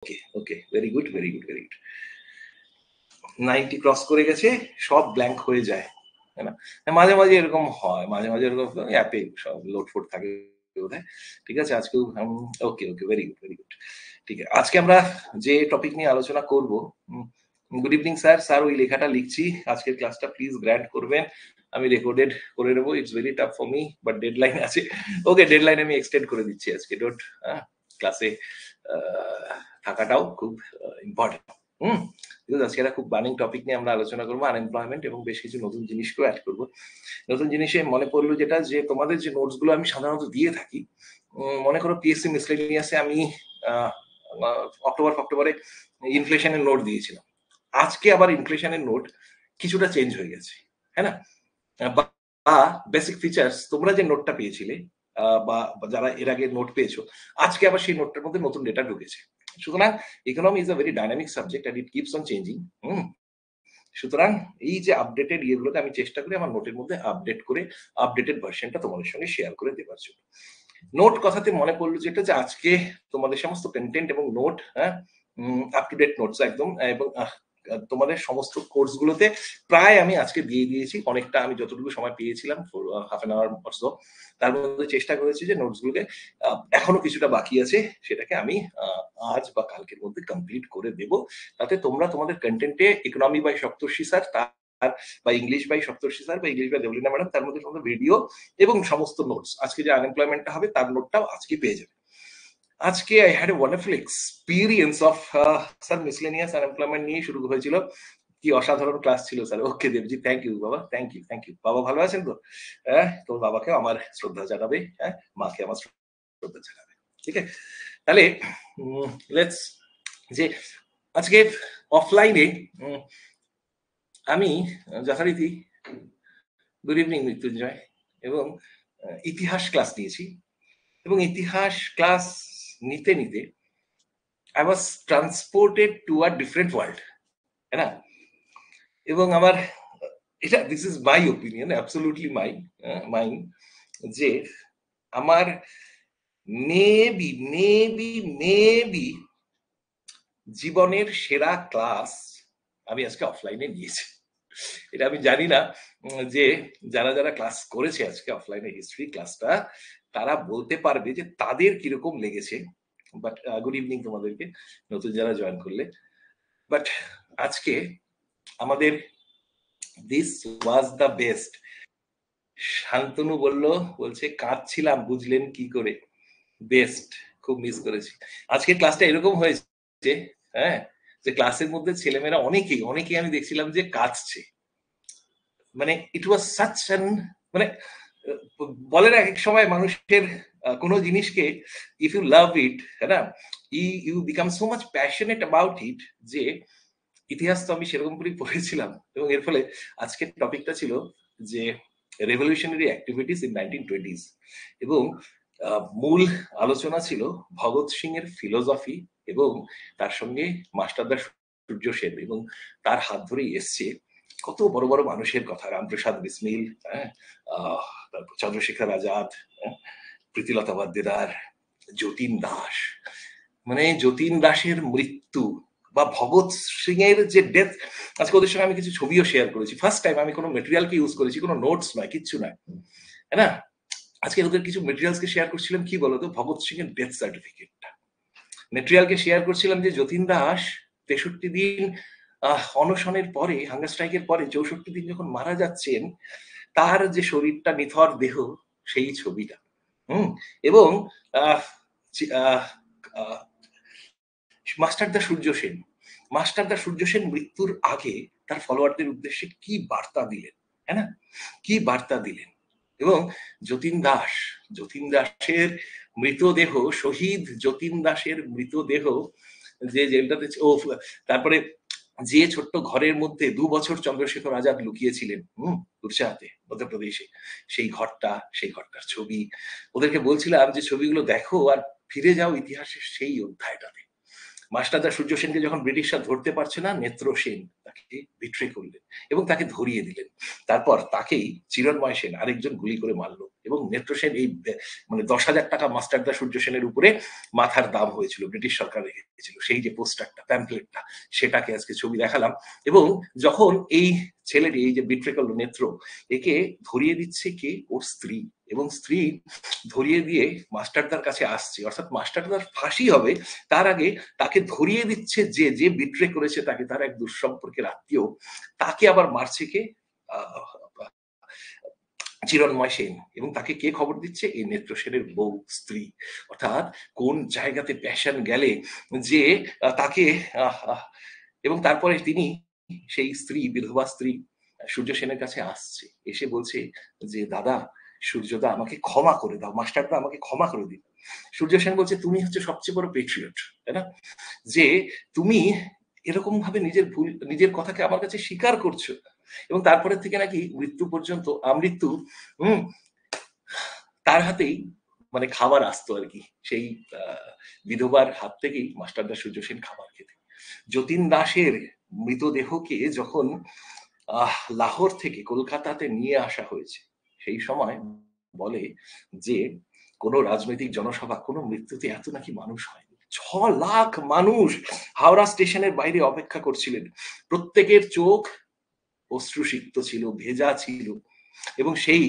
ওকে okay, very good very good very good. 90 cross করে গেছে, সব ব্ল্যাঙ্ক হয়ে যায়, তাই না? মাঝে মাঝে এরকম হয়, মাঝে মাঝে এরকম অ্যাপে সব লোড ফোড থাকে বোধহয়। ঠিক আছে, আজকেও ওকে okay, very good very good. ঠিক আছে, আজকে আমরা যে টপিক নিয়ে আলোচনা করব, গুড ইভিনিং স্যার। স্যার ওই লেখাটা লিখছি, আজকের ক্লাসটা প্লিজ গ্র্যান্ড করবেন, আমি রেকর্ডেড করে নেবো। It's very tough for me, but deadline আছে। ওকে, ডেডলাইন আমি এক্সটেন্ড করে দিচ্ছি আজকে। ডোন্ট, ক্লাসে থাকাটাও খুব ইম্পর্টেন্ট। বিকজ আজকে একটা খুব বার্নিং টপিক নিয়ে আমরা আলোচনা করবো, আনএমপ্লয়মেন্ট, এবং বেশ কিছু নতুন জিনিসকেও অ্যাড করবো। নতুন জিনিসে মনে পড়লো যেটা, যে তোমাদের যে নোটস গুলো আমি সাধারণত দিয়ে থাকি, মনে করো পিএসসি মিসলেনিয়াসে আমি অক্টোবরে ইনফ্লেশনের নোট দিয়েছিলাম। আজকে আবার ইনফ্লেশনের নোট কিছুটা চেঞ্জ হয়ে গেছে, হ্যাঁ না? বা বেসিক ফিচার্স তোমরা যে নোটটা পেয়েছিলে, বা যারা এর আগে নোট পেয়েছো, আজকে আবার সেই নোটটার মধ্যে নতুন ডেটা ঢুকেছে। সুতরাং economy is a very dynamic subject and it keeps on changing. সুতরাং এই যে আপডেটেড ইয়েগুলোকে আমি চেষ্টা করি আমার নোটের মধ্যে আপডেট করে আপডেটেড ভার্সনটা তোমাদের সঙ্গে শেয়ার করে দেওয়ার জন্য। নোট কথাতে মনে পড়লো যেটা, যে আজকে তোমাদের সমস্ত কন্টেন্ট এবং note, up to date notes একদম, এবং তোমাদের সমস্ত কোর্স গুলোতে প্রায় আমি আজকে দিয়ে দিয়েছি। অনেকটা আমি যতটুকু সময় পেয়েছিলাম, হাফ এন আওয়ার অর্থ, তার মধ্যে চেষ্টা করেছি যে নোটস গুলোকে, এখনো কিছুটা বাকি আছে, সেটাকে আমি আজ বা কালকের মধ্যে কমপ্লিট করে দেব। তাতে তোমরা তোমাদের কন্টেন্টে ইকোনমি বাই সপ্তর্ষি স্যার, তার বা ইংলিশ বাই সপ্তর্ষি স্যার, বা ইংলিশ বাই দেবলিনা ম্যাডাম, তার মধ্যে তোমাদের ভিডিও এবং সমস্ত নোটস, আজকে যে আনএমপ্লয়মেন্টটা হবে তার নোটটাও আজকে পেয়ে যাবে। আজকে I had a wonderful experience of, sir miscellaneous unemployment নিয়ে শুরু হয়েছিল। কি অসাধারণ ক্লাস ছিল sir. Okay Debji, thank you বাবা, থ্যাংক ইউ থ্যাংক ইউ। বাবা ভালো আছেন তো? তোর বাবাকে আমার শ্রদ্ধা জানাবে, মাকে আমার শ্রদ্ধা জানাবে। ঠিক আছে, তাহলে লেটস, যে আজকে অফলাইনে আমি যথারীতি গুড ইভিনিং মৃত্যুঞ্জয়, এবং ইতিহাস ক্লাস নিয়েছি, এবং ইতিহাস ক্লাস নিতে নিতে I was transported to a different world, তাই না? এবং আমার এটা, this is my opinion, absolutely mine, যে আমার মেবি মেবি মেবি জীবনের সেরা ক্লাস আমি আজকে অফলাইনে নিয়েছি। এটা আমি জানি না যে যারা যারা ক্লাস করেছে আজকে অফলাইনে হিস্ট্রি ক্লাসটা, তারা বলতে পারবে যে তাদের কিরকম লেগেছে। বাট গুড ইভিনিং তোমাদেরকে, নতুন যারা জয়েন করলে। বাট আজকে আমাদের this was the best. Shantanu বলছে কাঁদছিলাম, বুঝলেন কি করে? বেস্ট, খুব মিস করেছি। আজকে ক্লাসটা এরকম হয়েছে, যে ক্লাসের মধ্যে ছেলেমেয়েরা অনেকেই আমি দেখছিলাম যে কাঁদছে। মানে ইট ওয়াজ সাচ অ্যান, মানে বলে না, এক সময় মানুষের কোনো জিনিসকে, ইফ ইউ লাভ ইট, হ্যাঁ না, you become so much passionate about it, যে ইতিহাস তো আমি সেরকম করেই পড়েছিলাম। এবং এর ফলে আজকের টপিকটা ছিল যে রেভলিউশনারি অ্যাক্টিভিটিস ইন 1920s, এবং মূল আলোচনা ছিল ভগৎ সিং এর ফিলোসফি, এবং তার সঙ্গে মাস্টারদা সূর্য সেন, এবং তার হাত ধরেই এসছে কত বড় বড় মানুষের কথা, রামপ্রসাদ বিসমিল, তারপর চন্দ্রশেখর আজাদ, প্রীতিলতা ওয়াদ্দেদার, যতীন দাস। মানে যতীন দাসের মৃত্যু, বা ভগৎ সিং এর যে ডেথ, আজকে ওদের সঙ্গে আমি কিছু ছবিও শেয়ার করেছি। ফার্স্ট টাইম আমি কোনো মেটেরিয়ালকে ইউজ করেছি, কোনো নোটস নয়, কিচ্ছু নয়, তাই না? আজকে ওদের কিছু মেটেরিয়ালসকে শেয়ার করছিলাম, কি বলতো, ভগৎ সিং এর ডেথ সার্টিফিকেটটা মেটেরিয়ালকে শেয়ার করছিলাম, যে যতীন দাস 63 দিন অনশনের পরে, হাঙ্গার স্ট্রাইকের পরে 64 দিন যখন মারা যাচ্ছেন, তার যে শরীরটা, নিথর দেহ, সেই ছবিটা। এবং মাস্টারদা সূর্য সেন মৃত্যুর আগে তার ফলোয়ারদের উদ্দেশ্যে কি বার্তা দিলেন, হ্যাঁ না, কি বার্তা দিলেন। এবং যতীন দাসের মৃতদেহ, শহীদ যতীন দাসের মৃতদেহ যে জেলটাতে, তারপরে যে ছোট্ট ঘরের মধ্যে 2 বছর চন্দ্রশেখর আজাদ লুকিয়েছিলেন, গুজরাতে, মধ্যপ্রদেশে, সেই ঘরটার ছবি। ওদেরকে বলছিলাম যে ছবিগুলো দেখো আর ফিরে যাও ইতিহাসের সেই অধ্যায়টাতে। মাস্টারদা সূর্য সেনকে যখন ব্রিটিশরা ধরতে পারছে না, নেত্র সেন তাকে বিট্রে করলেন এবং তাকে ধরিয়ে দিলেন। তারপর তাকেই চিরন্ময় সেন আরেকজন গুলি করে মারলো। এবং নেত্রসেন এই মানে 10,000 টাকা মাস্টারদা সূর্য সেনের উপরে মাথার দাম হয়েছিল, ব্রিটিশ সরকার রেখেছিল সেই যে পোস্টারটা, প্যাম্পলেটটা, সেটাকে আজকে ছবি দেখালাম। এবং যখন এই ছেলেটি, এই যে বিট্রে করলো নেত্র, একে ধরিয়ে দিচ্ছে কে, ওর স্ত্রী, এবং স্ত্রী ধরিয়ে দিয়ে মাস্টারদার কাছে আসছে, অর্থাৎ মাস্টারদার ফাঁসি হবে তার আগে তাকে ধরিয়ে দিচ্ছে যে যে বিট্রে করেছে তাকে, তার এক দুঃসম্পর্কের আত্মীয়, তাকে আবার মারছে কে, চিরন্ময় সেন। এবং তাকে কে খবর দিচ্ছে, এই নেত্র সেনের বউ, স্ত্রী। অর্থাৎ কোন জায়গাতে প্যাশন গেলে যে তাকে এবং তারপরে তিনি সেই স্ত্রী, বিধবা স্ত্রী সূর্য সেনের কাছে আসছে, এসে বলছে যে দাদা, সূর্যদা আমাকে ক্ষমা করে দাও, মাস্টারদা আমাকে ক্ষমা করে দিন। সূর্য সেন বলছে তুমি হচ্ছে সবচেয়ে বড় পেট্রিয়ট, তাই না, যে তুমি এরকম ভাবে নিজের ভুল, নিজের কথাকে আমার কাছে স্বীকার করছো। এবং তারপরে থেকে নাকি মৃত্যু পর্যন্ত, আমৃত্যু তার হাতেই মানে খাবার আসতো আর কি, সেই বিধবার হাত থেকেই মাস্টারদা সূর্য সেন খাবার খেতে। যতীন দাসের মৃতদেহকে যখন লাহোর থেকে কলকাতাতে নিয়ে আসা হয়েছে, সেই সময় বলে যে কোন রাজনৈতিক জনসভা, কোন মৃত্যুতে এত নাকি মানুষ হয়নি। 6 লাখ মানুষ হাওড়া স্টেশনের বাইরে অপেক্ষা করছিলেন, প্রত্যেকের চোখ অশ্রুসিক্ত ছিল, ভেজা ছিল, এবং সেই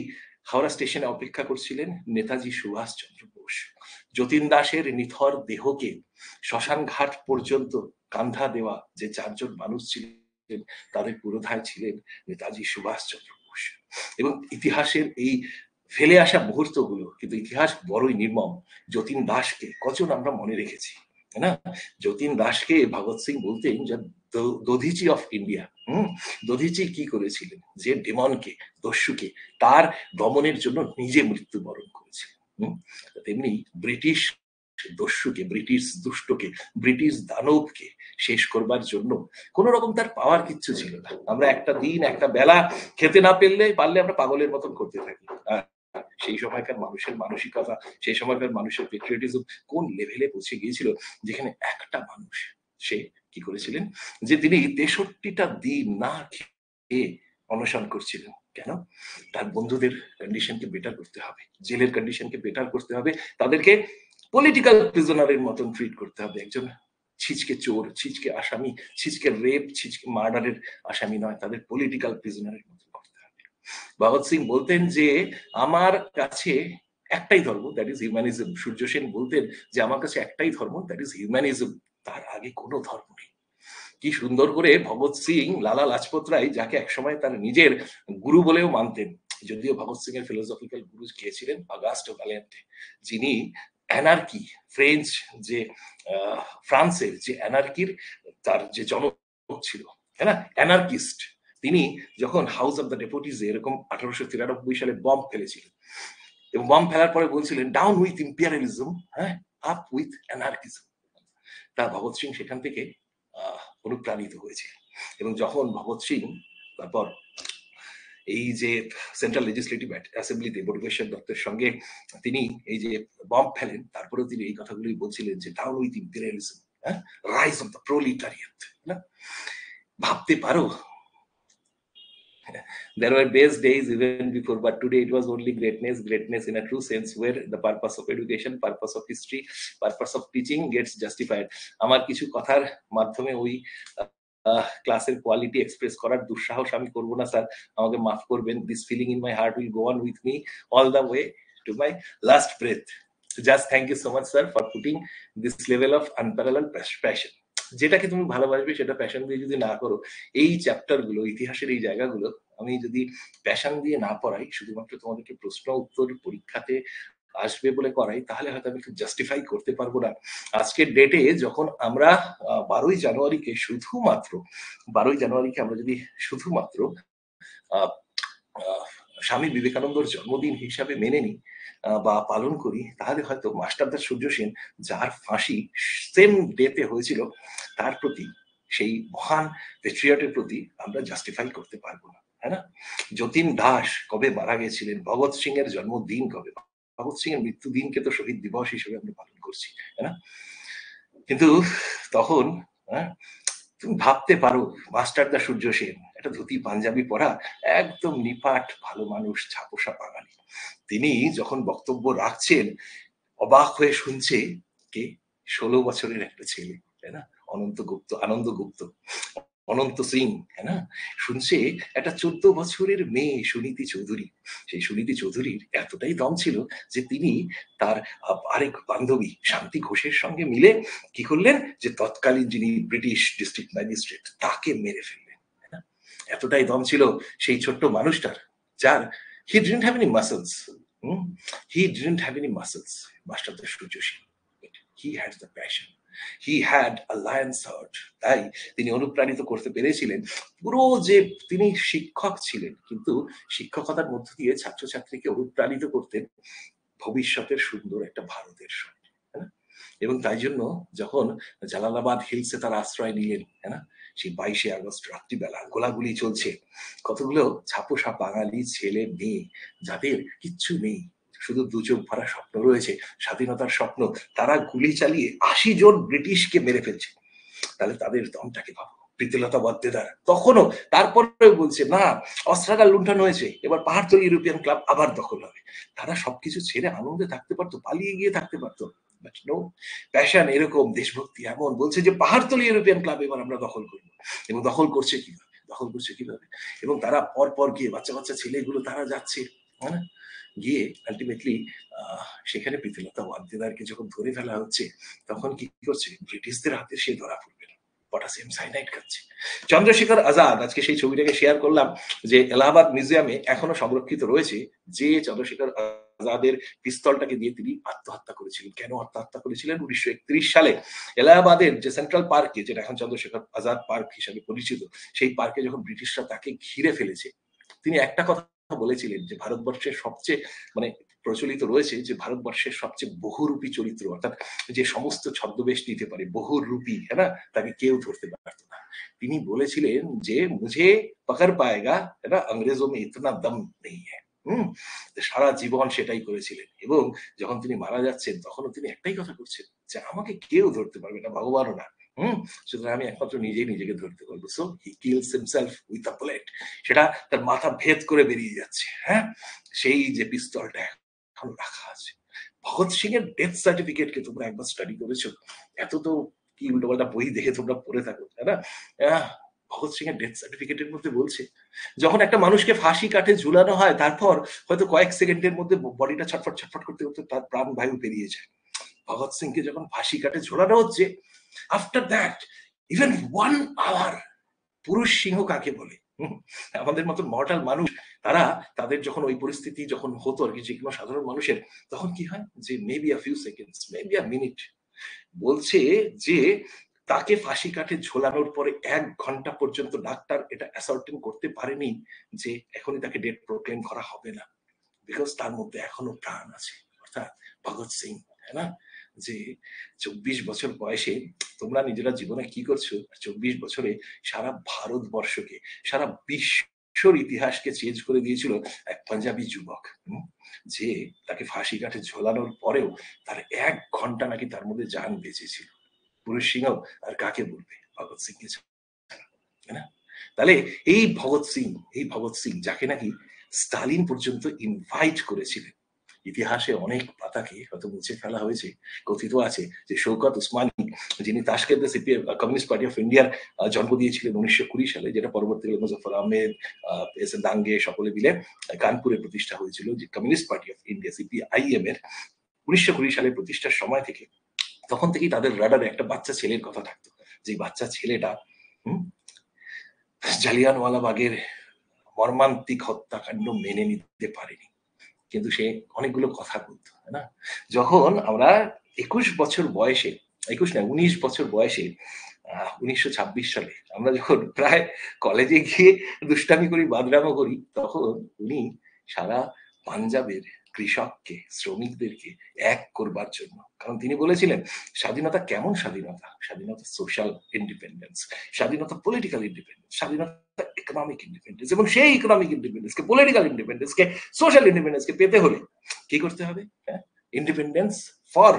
হাওড়া স্টেশনে অপেক্ষা করছিলেন নেতাজি সুভাষচন্দ্র বোস। যতীন দাসের নিথর দেহকে শ্মশান ঘাট পর্যন্ত কান্ধা দেওয়া যে 4 জন মানুষ ছিলেন, তাদের পুরোধায় ছিলেন নেতাজি সুভাষচন্দ্র বোস। এবং ইতিহাসের এই ফেলে আসা মুহূর্তগুলো, কিন্তু ইতিহাস বড়ই নির্মম। যতীন দাসকে কজন আমরা মনে রেখেছি, না? যতীন দাসকে ভগৎ সিং বলতেন যে দধিচি অফ ইন্ডিয়া। দধিচি কি করেছিলেন, যে ডেমনকে, দস্যুকে, তার দমনের জন্য নিজে মৃত্যুবরণ করেছিলেন। তেমনি ব্রিটিশ দস্যুকে, ব্রিটিশ দুষ্টকে, ব্রিটিশ দানবকে শেষ করবার জন্য কোন রকম তার পাওয়ার কিচ্ছু ছিল না। আমরা একটা দিন, একটা বেলা খেতে না পারলে আমরা পাগলের মতন করতে থাকি। সেই সময়কার মানুষের মানসিকতা, সেই সময়কার মানুষের পেট্রিয়টিজম কোন লেভেলে পৌঁছে গিয়েছিল, যেখানে একটা মানুষ সে কি করেছিলেন, যে তিনি 63টা দিন না খেয়ে অনশন করছিলেন। কেন? তার বন্ধুদের কন্ডিশনকে বেটার করতে হবে, জেলের কন্ডিশনকে বেটার করতে হবে, তাদেরকে পলিটিক্যাল প্রিজনারের মতন ট্রিট করতে হবে। একজন ছিচকে চোর, ছিচকে আসামি, ছিচকে রেপ, ছিচকে মার্ডারের আসামি নয়, তাদের পলিটিক্যাল প্রিজনারের মতন করতে হবে। ভগৎ সিং বলতেন যে আমার কাছে একটাই ধর্ম, that is humanism. Surya Sen বলতেন যে আমার কাছে একটাই ধর্ম, দ্যাট ইজ হিউম্যানিজম, তার আগে কোনো ধর্ম নেই। কি সুন্দর করে ভগৎ সিং, লালা লাজপত রায়, যাকে একসময় তার নিজের গুরু বলেও মানতেন, যদিও ভগৎ সিং এর ফিলোসফিক্যাল গুরু কে ছিলেন, অগাস্ট ভ্যালেন্টে, যিনি অ্যানার্কি, ফ্রেঞ্চ যে ফ্রান্সের যে অ্যানার্কির তার যে জনক ছিল, তাই না, অ্যানার্কিস্ট। তিনি যখন হাউস অফ দ্য ডেপুটিজে এরকম 1893 সালে বম্ব ফেলেছিলেন, এবং বম্ব ফেলার পরে বলছিলেন ডাউন উইথ ইম্পিরিয়ালিজম, হ্যাঁ, আপ উইথ অ্যানার্কিজম। তা ভগৎ সিং সেখান থেকে অনুপ্রাণিত হয়েছে। এবং যখন ভগৎ সিং তারপর এই যে সেন্ট্রাল লেজিসলেটিভ অ্যাসেম্বলিতে বটুকেশ্বর দত্তের সঙ্গে তিনি এই যে বম্ব ফেলেন, তারপরেও তিনি এই কথাগুলোই বলছিলেন যে ডাউন উইথ ইম্পিরিয়ালিজম, হ্যাঁ, রাইজ অফ দ্য প্রোলিটারিয়েট। না, ভাবতে পারো, there were best days even before, but today it was only greatness, greatness in a true sense, where the purpose of education, purpose of history, purpose of teaching gets justified. আমার কিছু কথার মাধ্যমে ওই ক্লাসের quality express করার দুঃসাহস আমি করবো না স্যার, আমাকে মাফ করবেন। This feeling in my heart will go on with me all the way to my last breath. Just thank you so much sir for putting this level of unparalleled passion. যেটাকে তুমি ভালোবাসবে সেটা passion দিয়ে যদি না করো, এই chapter গুলো, ইতিহাসের এই জায়গাগুলো আমি যদি প্যাশন দিয়ে না পড়াই, শুধুমাত্র তোমাদেরকে প্রশ্ন উত্তর পরীক্ষাতে আসবে বলে করাই, তাহলে হয়তো আমি জাস্টিফাই করতে পারবো না। আজকের ডেটে যখন আমরা 12ই জানুয়ারিকে শুধুমাত্র 12ই জানুয়ারিকে আমরা যদি শুধুমাত্র স্বামী বিবেকানন্দর জন্মদিন হিসাবে মেনে নিই বা পালন করি, তাহলে হয়তো মাস্টারদা সূর্য সেন, যার ফাঁসি সেম ডেতে হয়েছিল, তার প্রতি, সেই মহান পেট্রিয়টের প্রতি আমরা জাস্টিফাই করতে পারবো না, হ্যাঁ না? যতীন দাস কবে মারা গেছিলেন, ভগৎ সিং এর জন্মদিন কবে, ভগৎ সিং এর মৃত্যুদিনকে তো শহীদ দিবস হিসেবে আমরা পালন করছি, হ্যাঁ না? কিন্তু তখন তুমি ভাবতে পারো মাস্টারদা সূর্য সেন একটা ধুতি পাঞ্জাবি পরা একদম নিপাট ভালো মানুষ, ছাপোষা বাঙালি। তিনি যখন বক্তব্য রাখছেন অবাক হয়ে শুনছে কে? ১৬ বছরের একটা ছেলে, তাই না? আনন্দ গুপ্ত, অনন্ত সিং, তাই না? শুনছে একটা ১৪ বছরের মেয়ে সুনীতি চৌধুরী। সেই সুনীতি চৌধুরীর এতটাই দম ছিল যে তিনি তার আরেক বান্ধবী শান্তি ঘোষের সঙ্গে মিলে কি করলেন, যে তৎকালীন যিনি ব্রিটিশ ডিস্ট্রিক্ট ম্যাজিস্ট্রেট তাকে মেরে ফেললেন, তাই না? এতটাই দম ছিল সেই ছোট্ট মানুষটার, যার he didn't have any muscles. Hmm? He didn't have any muscles, Master Sujyo Sen. But he had the passion. He had a lion's heart. তাই তিনি অনুপ্রাণিত করতে পেরেছিলেন পুরো যে তিনি শিক্ষক ছিলেন, কিন্তু শিক্ষকতার মধ্য দিয়ে ছাত্রছাত্রীকে অনুপ্রাণিত করতেন ভবিষ্যতের সুন্দর একটা ভারতের সঙ্গে, তাই না? এবং তাই জন্য যখন জালালাবাদ হিলসে তার আশ্রয় নিলেন, তাই না, সেই ২২শে আগস্ট রাত্রিবেলা গোলাগুলি চলছে, কতগুলো ছাপোষা বাঙালি ছেলে মেয়ে যাদের কিচ্ছু নেই, শুধু দু চোখ ভরা স্বপ্ন রয়েছে, স্বাধীনতার স্বপ্ন, তারা গুলি চালিয়ে ৮০ জন ব্রিটিশকে মেরে ফেলছে। তাহলে তাদের দমটাকে ভাবো। প্রীতিলতা ওয়াদ্দেদার তখনও তারপরে বলছে না, অস্ত্রাগার লুণ্ঠন হয়েছে, এবার পাহাড়তলি ইউরোপিয়ান ক্লাব আবার দখল হবে। তারা সবকিছু ছেড়ে আনন্দে থাকতে পারতো, পালিয়ে গিয়ে থাকতে পারতো, বাট নো, প্যাশন এরকম, দেশভক্তি এমন, বলছে যে পাহাড়তলি ইউরোপিয়ান ক্লাব এবার আমরা দখল করবো। এবং দখল করছে কিভাবে, এবং তারা পর গিয়ে বাচ্চা বাচ্চা ছেলেগুলো তারা যাচ্ছে, হ্যাঁ না, গিয়ে আলটিমেটলি সেখানে প্রীতিলতা ওয়াদ্দেদারকে যখন ধরে ফেলা হচ্ছে, তখন কি করছে, ব্রিটিশদের হাতে সে ধরা পড়বে না, পটাশিয়াম সাইনাইড খাচ্ছে। চন্দ্রশেখর আজাদ, আজকে সেই ছবিটাকে শেয়ার করলাম যে এলাহাবাদ মিউজিয়ামে এখনো সংরক্ষিত রয়েছে, যে চন্দ্রশেখর আজাদের পিস্তলটাকে দিয়ে তিনি আত্মহত্যা করেছিলেন। কেন আত্মহত্যা করেছিলেন? ১৯৩১ সালে এলাহাবাদের যে সেন্ট্রাল পার্কে, যেটা এখন চন্দ্রশেখর আজাদ পার্ক হিসেবে পরিচিত, সেই পার্কে যখন ব্রিটিশরা তাকে ঘিরে ফেলেছে, তিনি একটা কথা বলেছিলেন যে ভারতবর্ষের সবচেয়ে মানে প্রচলিত রয়েছে যে ভারতবর্ষের সবচেয়ে বহুরূপী চরিত্র, অর্থাৎ যে সমস্ত ছদ্মবেশ নিতে পারে, বহুরূপী, হ্যাঁ না, তাকে কেউ ধরতে পারতো না। তিনি বলেছিলেন যে মুঝে পকড় পায়েগা, হ্যাঁ না, अंग्रेजों में इतना दम नहीं है। সারা জীবন সেটাই করেছিলেন, এবং যখন তিনি মারা যাচ্ছেন তখনও তিনি একটাই কথা করছেন যে আমাকে কেউ ধরতে পারবে না, ভগবানও না। সুতরাং আমি একমাত্র নিজেই নিজেকে ধরতে পারবো। So he kills himself with a bullet. সেটা তার মাথা ভেদ করে বেরিয়ে যাচ্ছে, হ্যাঁ, সেই যে পিস্তলটা এখনো রাখা আছে। ভগৎ সিং এর ডেথ সার্টিফিকেট কে তোমরা একবার স্টাডি করেছো? এত তো কি উল্টোপাল্টা বই দেখে তোমরা পড়ে থাকো, তাই না? ভগৎ সিং এর ডেথ সার্টিফিকেটের মধ্যে বলছে যখন একটা মানুষকে ফাঁসি কাঠে ঝুলানো হয়, তারপর হয়তো কয়েক সেকেন্ডের মধ্যে বডিটা ছটফট করতে করতে তার প্রাণ বায়ু বেরিয়ে যায়। ভগৎ সিংকে যখন ফাঁসি কাঠে ঝোলানো হচ্ছে, আফটার দ্যাট ইভেন 1 আওয়ার, পুরুষ সিংহ কাকে বলে, আমাদের মতো মর্টাল মানুষ, তারা তাদের যখন ওই পরিস্থিতি যখন হতো আর কি, যে কোনো সাধারণ মানুষের, তখন কি হয় যে maybe a few seconds, maybe a minute, বলছে যে তাকে ফাঁসি কাঠে ঝোলানোর পরে ১ ঘন্টা পর্যন্ত ডাক্তার এটা অ্যাসার্টেন করতে পারেনি যে এখনই তাকে ডেড প্রক্লেম করা হবে না, বিকজ তার মধ্যে এখনো প্রাণ আছে। অর্থাৎ ভগৎ সিং, তাই না, যে ২৪ বছর বয়সে তোমরা নিজেরা জীবনে কি করছো, ২৪ বছরে সারা ভারতবর্ষকে, সারা বিশ্বর ইতিহাসকে চেঞ্জ করে দিয়েছিল এক পাঞ্জাবি যুবক, যে তাকে ফাঁসি কাঠে ঝোলানোর পরেও তার ১ ঘন্টা নাকি তার মধ্যে জান বেঁচেছিল। পুরুষ সিংহ আর কাকে বলবে, ভগৎ সিংকে ছাড়া, তাই না? তাহলে এই ভগৎ সিং যাকে নাকি স্টালিন পর্যন্ত ইনভাইট করেছিলেন, ইতিহাসে অনেক পাতাকে হয়তো মুছে ফেলা হয়েছে। কথিত আছে যে শৌকত উসমানী, যিনি তাশকেন্তে কমিউনিস্ট পার্টি অফ ইন্ডিয়ার জন্ম দিয়েছিলেন ১৯২০ সালে, যেটা পরবর্তীকালে মুজফর আহমেদ, এস এন দাঙ্গে সকলে মিলে কানপুরে প্রতিষ্ঠা হয়েছিল, যে communist party of India, CPIM এর ১৯২০ সালে প্রতিষ্ঠার সময় থেকে, তখন থেকেই তাদের রাডারে একটা বাচ্চা ছেলের কথা থাকতো, যে বাচ্চা ছেলেটা জালিয়ানওয়ালাবাগের মর্মান্তিক হত্যাকাণ্ড মেনে নিতে পারেনি, কিন্তু সে অনেকগুলো কথা বলতো, তাই না? যখন আমরা ২১ বছর বয়সে, ২১ না ১৯ বছর বয়সে ১৯২৬ সালে আমরা যখন প্রায় কলেজে গিয়ে দুষ্টামি করি, বাদরামো করি, তখন উনি সারা পাঞ্জাবের কৃষককে, শ্রমিকদেরকে এক করবার জন্য, কারণ তিনি বলেছিলেন স্বাধীনতা কেমন স্বাধীনতা, স্বাধীনতা সোশ্যাল ইন্ডিপেন্ডেন্স, স্বাধীনতা পলিটিক্যাল ইন্ডিপেন্ডেন্স, স্বাধীনতা ইকোনমিক ইন্ডিপেন্ডেন্স, এবং সেই ইকোনমিক ইন্ডিপেন্ডেন্সকে, পলিটিক্যাল ইন্ডিপেন্ডেন্সকে, সোশ্যাল ইন্ডিপেন্ডেন্সকে পেতে হলে কি করতে হবে? Independence for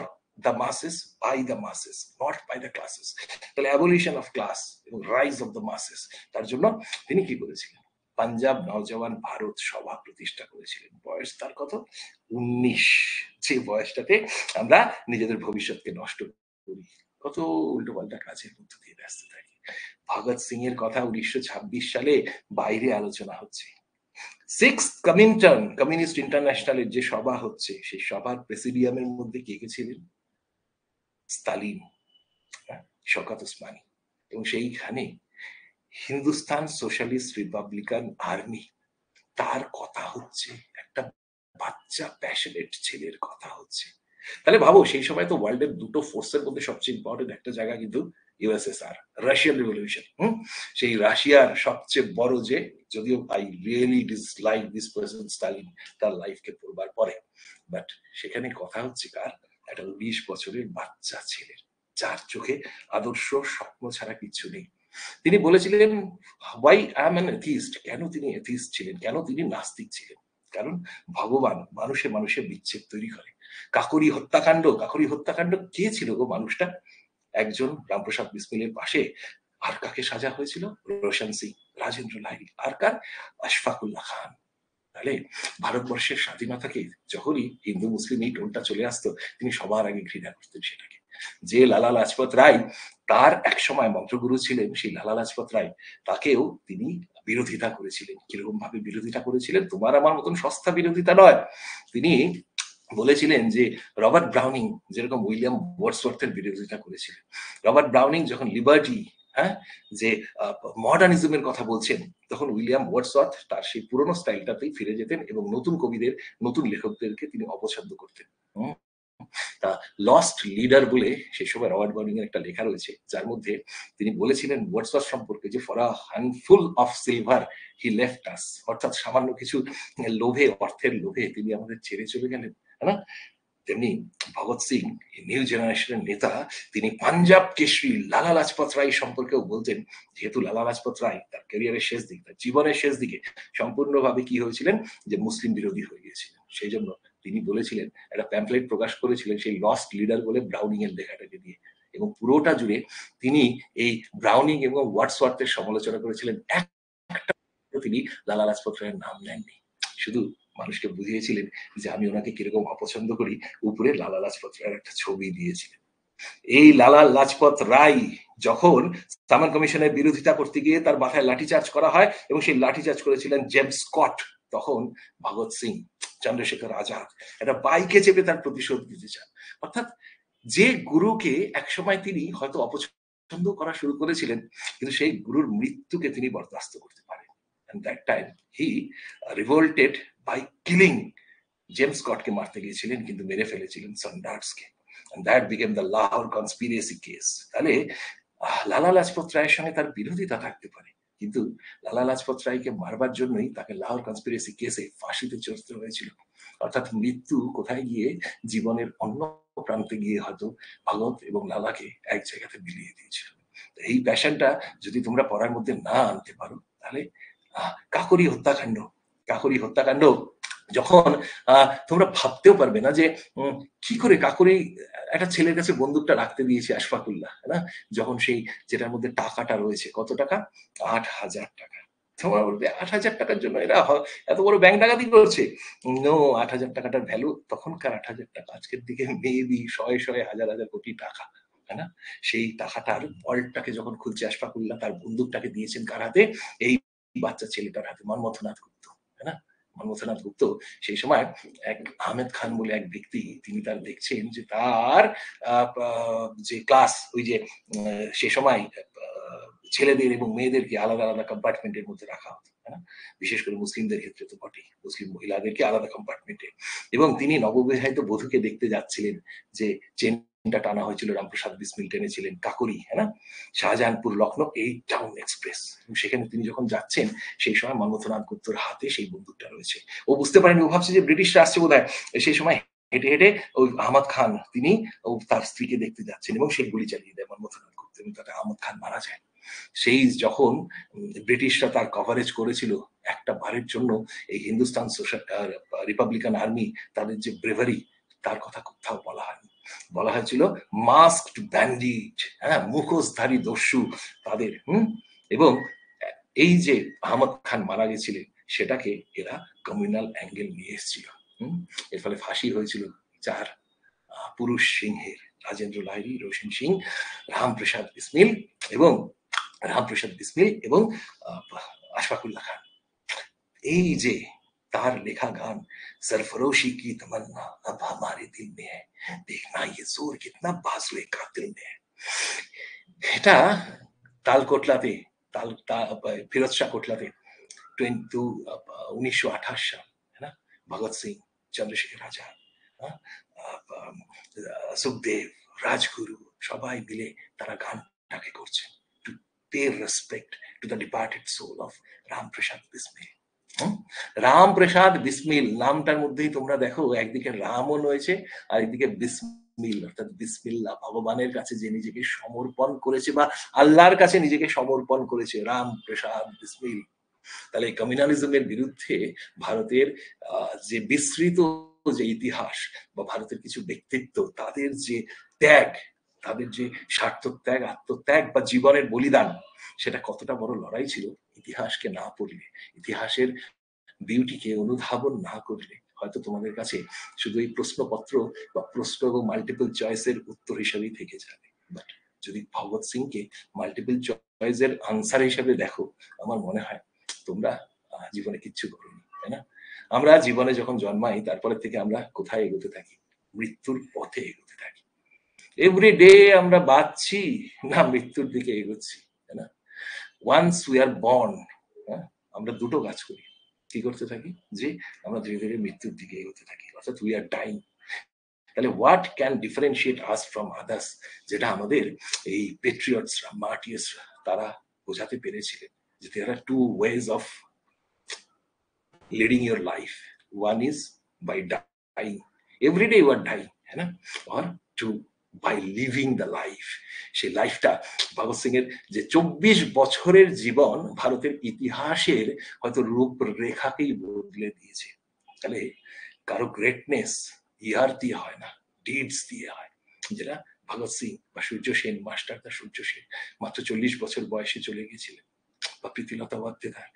the masses, by the masses, not by the classes. তাহলে অ্যাবলিশন অফ ক্লাস এবং রাইজ অফ দ্য মাসেস। তার জন্য তিনি কি করেছিলেন? পাঞ্জাব নওজওয়ান ভারত সভা প্রতিষ্ঠা করেছিলেন। বয়স তার কত? 19। যে বয়সটাতে আমরা নিজেদের ভবিষ্যৎকে নষ্ট করি, কত উল্টোপাল্টা কাজের মধ্যে দিয়ে ব্যস্ত থাকি। ভগৎ সিং এর কথা 1926 সালে বাইরে আলোচনা হচ্ছে। সিক্স কমিন্টার্ন কমিউনিস্ট ইন্টারন্যাশনালের যে সভা হচ্ছে, সেই সভার প্রেসিডিয়ামের মধ্যে কে কে ছিলেন? স্তালিন, শওকত ওসমানী, এবং সেইখানে হিন্দুস্তান সোশ্যালিস্ট রিপাবলিকান আর্মি, তার কথা হচ্ছে, একটা বাচ্চা প্যাশনেট ছেলের কথা হচ্ছে। তাহলে ভাবো, সেই সময় তো ওয়ার্ল্ডের দুটো ফোর্সের মধ্যে সবচেয়ে ইম্পর্টেন্ট একটা জায়গা কিন্তু ইউএসএসআর, রাশিয়ান রিভলিউশন। সেই রাশিয়ার সবচেয়ে বড় যে, যদিও I really dislike this person Stalin তার লাইফকে পড়বার পরে, বাট সেখানে কথা হচ্ছে কার? একটা 19 বছরের বাচ্চা ছেলের, যার চোখে আদর্শ স্বপ্ন ছাড়া কিচ্ছু নেই। তিনি বলেছিলেন, why I am an atheist. কেন তিনি এথিস্ট ছিলেন? কেন তিনি নাস্তিক ছিলেন? কারণ ভগবান মানুষে মানুষে বিচ্ছেদ তৈরি করে। কাকরি হত্যাকাণ্ড কে ছিল গো মানুষটা? একজন রামপ্রসাদ বিসমিলের পাশে আর কাকে সাজা হয়েছিল? রোশন সিং, রাজেন্দ্র লাহিড়ী, আর কার? আশফাকুল্লাহ খান। তাহলে ভারতবর্ষের স্বাধীনতাকে যখনই হিন্দু মুসলিম এই টোনটা চলে আসতো, তিনি সবার আগে ঘৃণা করতেন সেটাকে। যে লালা লাজপত রায় তার এক সময় মন্ত্রগুরু ছিলেন, সেই লালা লাজপত রায়, তাকেও তিনি বিরোধিতা করেছিলেন। কিরকম ভাবে বিরোধিতা করেছিলেন? তোমার আমার মতন সস্তা বিরোধিতা নয়। তিনি বলেছিলেন যে রবার্ট ব্রাউনিং যেরকম উইলিয়াম ওয়ার্ডসওয়ার্থের বিরোধিতা করেছিলেন, রবার্ট ব্রাউনিং যখন লিবার্টি, যে মডার্নিজমের কথা বলছেন, তখন উইলিয়াম ওয়ার্ডসওয়ার্থ তার সেই পুরনো স্টাইলটাতেই ফিরে যেতেন এবং নতুন কবিদের, নতুন লেখকদেরকে তিনি অপছন্দ করতেন। তা লস্ট লিডার বলে সেই সময় রবার্ট ব্রাউনিং এর একটা লেখা রয়েছে, যার মধ্যে তিনি বলেছিলেন ওয়ার্ডসওয়ার্থ সম্পর্কে যে for a handful of silver he left us, অর্থাৎ সামান্য কিছু লোভে, অর্থের লোভে তিনি আমাদের ছেড়ে চলে গেলেন, না? তেমনি ভগৎ সিং নিউ জেনারেশনের নেতা, তিনি পাঞ্জাব কেশরী লালা লাজপত রায় সম্পর্কেও বলতেন, যেহেতু লালা লাজপত রায় তার ক্যারিয়ারের শেষ দিক, তার জীবনের শেষ দিকে সম্পূর্ণভাবে কি হয়েছিলেন? যে মুসলিম বিরোধী হয়ে গিয়েছিলেন। সেই জন্য তিনি বলেছিলেন, একটা প্যাম্পলেট প্রকাশ করেছিলেন সেই লস্ট লিডার বলে ব্রাউনিং এর লেখাটাকে দিয়ে, এবং পুরোটা জুড়ে তিনি এই ব্রাউনিং এবং ওয়ার্ডসওয়ার্থের সমালোচনা করেছিলেন। একটা তিনি লালা লাজপত রায়ের নাম নেননি, শুধু মানুষকে বুঝিয়েছিলেন যে আমি ওনাকে কিরকম অপছন্দ করি, উপরে লালা লাজপত রায়ের একটা ছবি দিয়েছিলেন। এই লালা লাজপত রায় যখন সামন কমিশনের বিরোধিতা করতে গিয়ে তার মাথায় লাঠিচার্জ করা হয়, এবং সেই লাঠিচার্জ করেছিলেন জেমস স্কট, তখন ভগৎ সিং, চন্দ্রশেখর আজাদ একটা বাইকে চেপে তার প্রতিশোধ দিতে চান। অর্থাৎ যে গুরুকে একসময় তিনি হয়তো অপছন্দ করা শুরু করেছিলেন, কিন্তু সেই গুরুর মৃত্যুকে তিনি বরদাস্ত করতে পারেন। And that time he revolted by killing James স্কটকে মারতে গিয়েছিলেন, কিন্তু মেরে ফেলেছিলেন সন্ডার্সকে। And that became the Lahore conspiracy case. তাহলে লালা লাজপত রায়ের সঙ্গে তার বিরোধিতা থাকতে পারে, কিন্তু লালা লাজপত রায়কে মারবার জন্যই তাকে লাহোর কনস্পিরেসি কেসে ফাঁসিতে চড়তে হয়েছিল। অর্থাৎ মৃত্যু কোথায় গিয়ে, জীবনের অন্য প্রান্তে গিয়ে হয়তো ভগৎ এবং লালাকে এক জায়গাতে মিলিয়ে দিয়েছিল। এই প্যাশনটা যদি তোমরা পড়ার মধ্যে না আনতে পারো, তাহলে কাকরি হত্যাকাণ্ড যখন তোমরা ভাবতেও পারবে না যে কি করে কাকরি একটা ছেলের কাছে বন্দুকটা রাখতে দিয়েছে আশফাকুল্লাহ, না? যখন সেই যেটার মধ্যে টাকাটা রয়েছে, কত টাকা? 8,000 টাকা। তোমরা বলবে 8,000 টাকার জন্য এরা এত বড় ব্যাংক ডাকাতি করছে? নো, 8,000 টাকাটার ভ্যালু তখনকার 8,000 টাকা আজকের দিকে মেবি শয়ে হাজার হাজার কোটি টাকা, তাই না? সেই টাকাটার ভল্টটাকে যখন খুলছে আশফাকুল্লাহ, তার বন্দুকটাকে দিয়েছেন কার হাতে? এই বাচ্চা ছেলেটার হাতে, মনমথনাথ গুপ্ত, তাই না? মনমথনাথ গুপ্ত সেই সময় এক আহমেদ খান বলে এক ব্যক্তি, তিনি তার দেখছেন যে তার যে ক্লাস, ওই যে সে সময় ছেলেদের এবং মেয়েদেরকে আলাদা আলাদা কম্পার্টমেন্টের মধ্যে রাখা হতো, বিশেষ করে মুসলিমদের ক্ষেত্রে তো বটেই, মুসলিম মহিলাদেরকে আলাদা কম্পার্টমেন্টে। এবং তিনি নববিবাহিত বধূকে দেখতে যাচ্ছিলেন, যে চেনটা টানা হয়েছিল রামপ্রসাদ বিসমিল টেনেছিলেন, কাকরি, শাহজাহানপুর লখনৌ এই টাউন এক্সপ্রেস। সেখানে তিনি যখন যাচ্ছেন, সেই সময় মনমথনাথ গুপ্তর হাতে সেই বন্দুকটা রয়েছে। ও বুঝতে পারেনি, ও ভাবছে যে ব্রিটিশরা আসছে বোধহয়। সেই সময় হেঁটে হেঁটে ওই আহমদ খান, তিনি তার স্ত্রীকে দেখতে যাচ্ছেন, এবং সেই গুলি চালিয়ে দেয় মনমথনাথ গুপ্ত, এবং তাতে আহমদ খান মারা যায়। সেই যখন ব্রিটিশরা তার কভারেজ করেছিল, একটা বারের জন্য এই হিন্দুস্তান রিপাবলিকান আর্মি, তাদের যে ব্রেভারি, তার কথা কোথাও বলা হয়নি। বলা হয়েছিল মাস্কড ব্যান্ডিট, হ্যাঁ, মুখোশধারী দস্যু তাদের। এবং এই যে আহমদ খান মারা গেছিলেন সেটাকে এরা কমিউনাল অ্যাঙ্গেল নিয়ে এসেছিল। এর ফলে ফাঁসি হয়েছিল 4 পুরুষ সিংহের, রাজেন্দ্র লাহিড়ী, রোশন সিং, রামপ্রসাদ বিসমিল এবং আশফাকুল্লাহ খান। এই যে তার লেখা গান सरफरोशी की तमन्ना अब हमारे दिल में है, देखना ये जोर कितना बाजुए कातिल में है, এটা তালকোটলাতে ফিরোজ শাহ কোটলাতে 1928 সাল, है ना, भगत सिंह, चंद्रशेखर आजाद, सुखदेव, राजगुरु সবাই মিলে তারা গানটাকে করছেন to pay respect to the departed soul of Ramprasad Bismil. Ramprasad Bismil নামটার মধ্যেই তোমরা দেখো একদিকে রামও রয়েছে আর একদিকে বিসমিল, অর্থাৎ বিসমিল্লাহ, ভগবানের কাছে যে নিজেকে সমর্পণ করেছে বা আল্লাহর কাছে নিজেকে সমর্পণ করেছে, রামপ্রসাদ বিসমিল। তাহলে কমিউনালিজমের বিরুদ্ধে ভারতের যে বিস্তৃত যে ইতিহাস বা ভারতের কিছু ব্যক্তিত্ব, তাদের যে ত্যাগ, তাদের যে স্বার্থত্যাগ, আত্মত্যাগ বা জীবনের বলিদান, সেটা কতটা বড় লড়াই ছিল, ইতিহাসকে না পড়লে, ইতিহাসের বিউটিকে অনুধাবন না করলে হয়তো তোমাদের কাছে শুধু এই প্রশ্নপত্র বা প্রশ্ন এবং মাল্টিপল চয়েসের উত্তর হিসেবেই থেকে যাবে। বাট যদি ভগৎ সিংকে মাল্টিপল চয়েসের আনসার হিসেবে দেখো, আমার মনে হয় তোমরা জীবনে কিচ্ছু করোনি, তাই না? আমরা জীবনে যখন জন্মাই তারপরে থেকে আমরা কোথায় এগোতে থাকি? মৃত্যুর পথে এগোতে থাকি। এভরি ডে আমরা বাঁচছি না মৃত্যুর দিকে এগোচ্ছি, তাই না? ওয়ান্স উই আর বর্ন, আমরা দুটো কাজ করি। কি করতে থাকি? যে আমরা ধীরে ধীরে মৃত্যুর দিকে এগোতে থাকি, অর্থাৎ উই আর ডাইং। তাহলে what can differentiate us from others, যেটা আমাদের এই পেট্রিয়টসরা, মার্টিয়ার্সরা তারা বোঝাতে পেরেছিলেন যে there are two ways of leading your life. One is by dying. Every day you are dying, है ना? और two, by living the life. সেই লাইফটা ভগৎ সিং এর যে 24 বছরের জীবন ভারতের ইতিহাসের হয়তো রূপরেখাকেই বদলে দিয়েছে। তাহলে কারো গ্রেটনেস ইয়ার দিয়ে হয় না, ডিডস দিয়ে হয়, যেটা ভগৎ সিং বা সূর্য সেন, মাস্টারদা সূর্য সেন মাত্র 40 বছর বয়সে চলে গিয়েছিলেন, বা প্রীতিলতা ওয়াদ্দেদার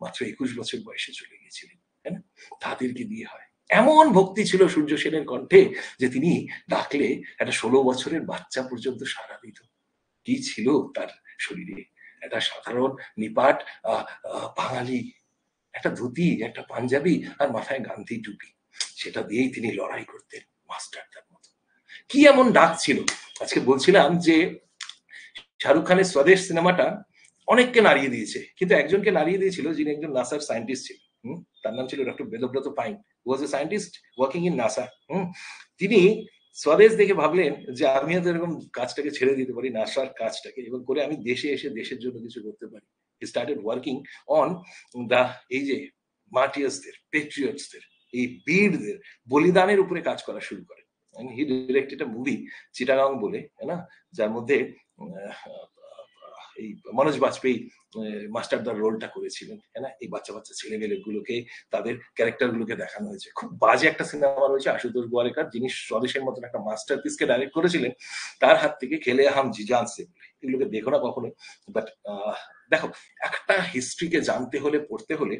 মাত্র 21 বছর বয়সে চলে গিয়েছিলেন, তাই না? তাদেরকে দিয়ে হয়। এমন ভক্তি ছিল সূর্য সেনের কণ্ঠে যে তিনি ডাকলে একটা 16 বছরের বাচ্চা পর্যন্ত সাড়া দিত। কি ছিল তার শরীরে? একটা সাধারণ নিপাট বাঙালি, একটা ধুতি, একটা পাঞ্জাবি আর মাথায় গান্ধী টুপি, সেটা দিয়েই তিনি লড়াই করতেন মাস্টারদার মতো। কি এমন ডাক ছিল? আজকে বলছিলাম যে শাহরুখ খানের স্বদেশ সিনেমাটা অনেককে নাড়িয়ে দিয়েছে, কিন্তু একজনকে নাড়িয়ে দিয়েছিল যিনি একজন নাসার সায়েন্টিস্ট ছিলেন। তার নাম ছিল doctor Bedabrata Pain, was a scientist working in NASA. তিনি স্বদেশ দেখে ভাবলেন যে আমিও তো এরকম কাজটাকে ছেড়ে দিতে পারি, নাসার কাজটাকে, এবং করে আমি দেশে এসে দেশের জন্য কিছু করতে পারি। He started working on the এই যে মার্টিয়ার্সদের, পেট্রিয়টসদের, এই বীরদের বলিদানের উপরে কাজ করা শুরু করেন। হি ডিরেক্টেড আ মুভি চিটাগাং বলে, না, যার মধ্যে এই মনোজ বাজপেয়ী মাস্টারদার রোলটা করেছিলেন, না? এই বাচ্চা বাচ্চা ছেলেমেয়েগুলোকে, তাদের ক্যারেক্টারগুলোকে দেখানো হয়েছে। খুব বাজে একটা সিনেমা রয়েছে আশুতোষ গোয়ারিকার, যিনি স্বদেশের মতন একটা মাস্টারপিসকে ডাইরেক্ট করেছিলেন, তার হাত থেকে খেলে হাম জিজান সে। এগুলোকে দেখো না কখনো, বাট দেখো, একটা হিস্ট্রিকে জানতে হলে, পড়তে হলে